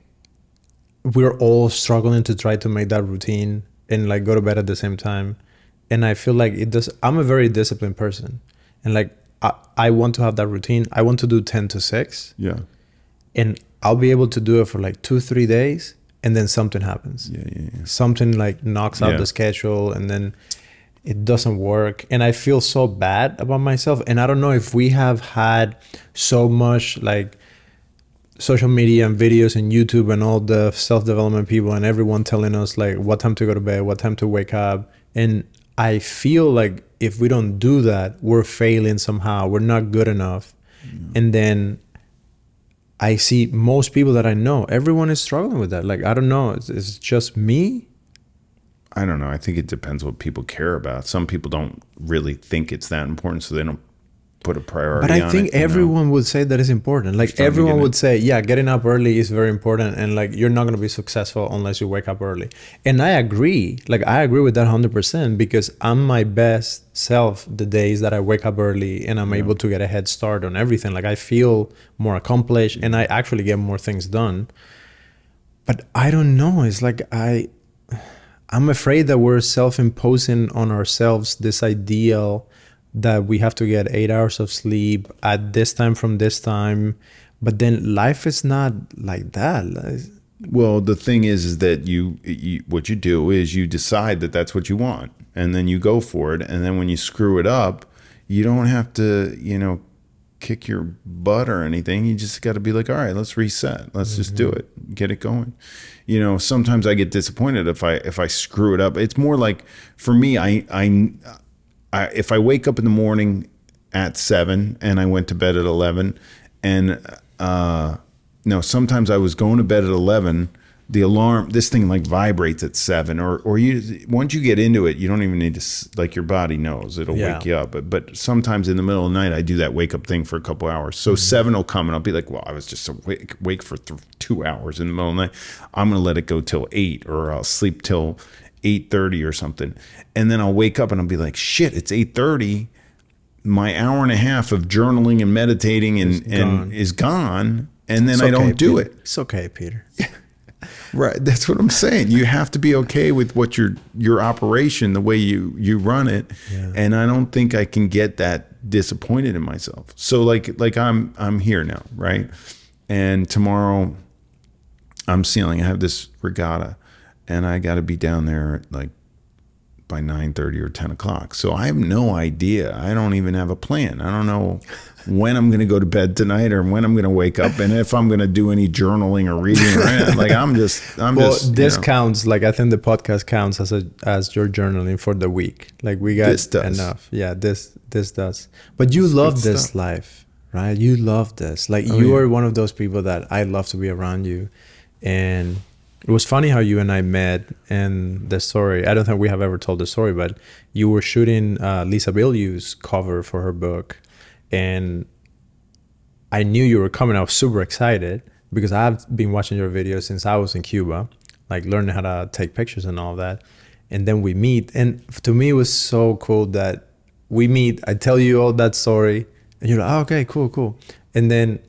we're all struggling to try to make that routine and like go to bed at the same time? And I feel like I'm a very disciplined person. And like, I want to have that routine. I want to do 10 to 6. Yeah. And I'll be able to do it for like 2-3 days. And then something happens. Yeah. Something like knocks out the schedule and then it doesn't work. And I feel so bad about myself. And I don't know if we have had so much like social media and videos and YouTube and all the self-development people and everyone telling us like what time to go to bed, what time to wake up. And I feel like if we don't do that, we're failing somehow. We're not good enough. And then I see most people that I know, everyone is struggling with that. Like, I don't know. It's just me. I don't know. I think it depends what people care about. Some people don't really think it's that important, so they don't put a priority on it. But I think everyone would say that is important. Like everyone would say, yeah, getting up early is very important. And like, you're not going to be successful unless you wake up early. And I agree. Like, I agree with that 100% because I'm my best self the days that I wake up early and I'm able to get a head start on everything. Like, I feel more accomplished and I actually get more things done. But I don't know. It's like, I'm afraid that we're self-imposing on ourselves this ideal that we have to get 8 hours of sleep at this time from this time. But then life is not like that. Well, the thing is that you what you do is you decide that that's what you want and then you go for it. And then when you screw it up, you don't have to, kick your butt or anything. You just got to be like, all right, let's reset. Let's just do it. Get it going. Sometimes I get disappointed if I screw it up. It's more like for me, I if I wake up in the morning at 7 and I went to bed at 11. And no, sometimes I was going to bed at 11. The alarm, this thing like vibrates at 7, or you, once you get into it, you don't even need to, like, your body knows it'll wake you up. But sometimes in the middle of the night, I do that wake up thing for a couple hours. So 7 will come and I'll be like, well, I was just awake for 2 hours in the middle of the night. I'm going to let it go till 8, or I'll sleep till 8:30 or something. And then I'll wake up and I'll be like, shit, it's 8:30. My hour and a half of journaling and meditating is gone. And then I don't do it. It's okay, Peter. Right. That's what I'm saying. You have to be okay with what your operation, the way you run it. Yeah. And I don't think I can get that disappointed in myself. So like I'm here now, right? And tomorrow I'm sailing. I have this regatta and I got to be down there like by 9:30 or 10 o'clock. So I have no idea. I don't even have a plan. I don't know when I'm going to go to bed tonight or when I'm going to wake up and if I'm going to do any journaling or reading or anything. Like I'm just this counts. Like I think the podcast counts as your journaling for the week. Like we got enough. Yeah, this does. But you love this stuff. Life, right? You love this. Like you are one of those people that I love to be around you. And it was funny how you and I met, and the story, I don't think we have ever told the story, but you were shooting Lisa Bilyeu's cover for her book. And I knew you were coming. I was super excited because I've been watching your videos since I was in Cuba, like learning how to take pictures and all that. And then we meet. And to me, it was so cool that we meet. I tell you all that story and you're like, oh, okay, cool. And then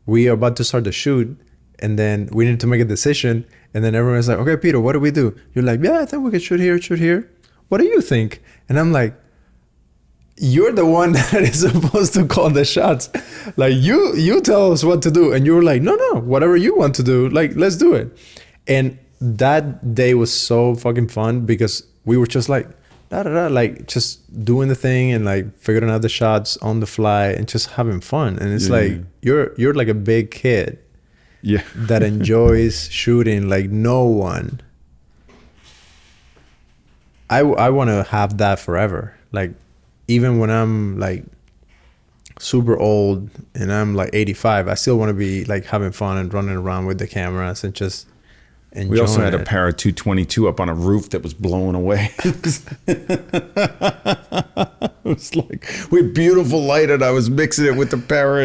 we are about to start the shoot. And then we need to make a decision. And then everyone's like, okay, Peter, what do we do? You're like, yeah, I think we could shoot here. What do you think? And I'm like, you're the one that is supposed to call the shots. Like you tell us what to do. And you were like, no, whatever you want to do, like, let's do it. And that day was so fucking fun because we were just like, like just doing the thing and like figuring out the shots on the fly and just having fun. And it's like, you're like a big kid that enjoys shooting like no one. I want to have that forever. Like, even when I'm like super old and I'm like 85, I still want to be like having fun and running around with the cameras and just enjoying. We also had a Para 222 up on a roof that was blowing away. It was like, with beautiful light, and I was mixing it with the Para,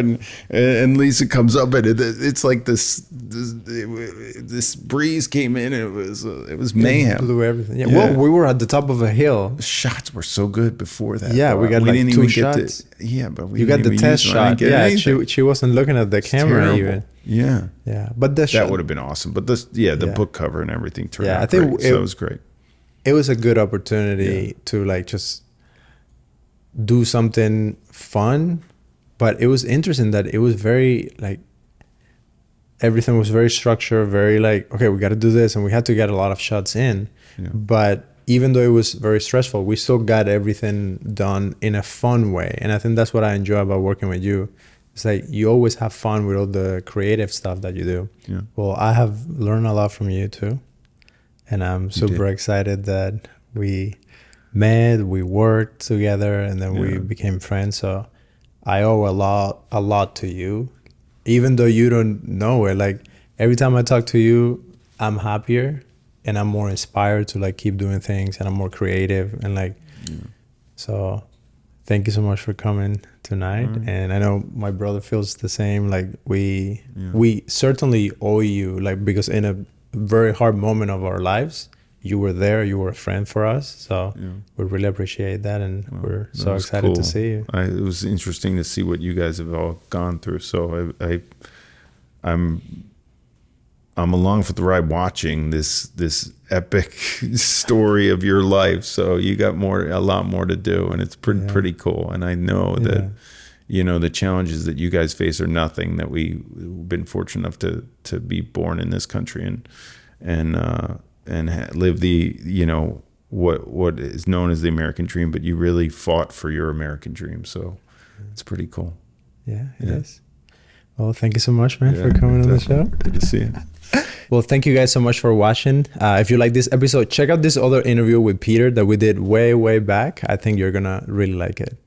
and Lisa comes up and it's like this breeze came in and it was mayhem. It blew everything. Yeah. Well, we were at the top of a hill. The shots were so good before that. Yeah, we got like didn't 2 even shots. But you got the test shot. Yeah, she wasn't looking at the camera even. Yeah. But that would have been awesome. But the book cover and everything turned out great. So it was great. It was a good opportunity to like just do something fun, but it was interesting that it was very like everything was very structured, very like, okay, we got to do this, and we had to get a lot of shots in. But even though it was very stressful, we still got everything done in a fun way. And I think that's what I enjoy about working with you. It's like you always have fun with all the creative stuff that you do. Well, I have learned a lot from you too, and I'm super excited that we met, we worked together, and then we became friends. So I owe a lot to you, even though you don't know it. Like every time I talk to you, I'm happier and I'm more inspired to like keep doing things, and I'm more creative and like so thank you so much for coming tonight. And I know my brother feels the same. Like we certainly owe you, like, because in a very hard moment of our lives, you were there, you were a friend for us. So we really appreciate that, and we're so excited to see you. It was interesting to see what you guys have all gone through. So I'm along for the ride, watching this epic story of your life. So you got a lot more to do, and it's pretty cool. And I know that the challenges that you guys face are nothing. That we've been fortunate enough to be born in this country and live the what is known as the American dream. But you really fought for your American dream. So it's pretty cool. Yeah, it is. Well, thank you so much, man, for coming on the show. Good to see you. Well, thank you guys so much for watching. If you like this episode, check out this other interview with Peter that we did way back. I think you're going to really like it.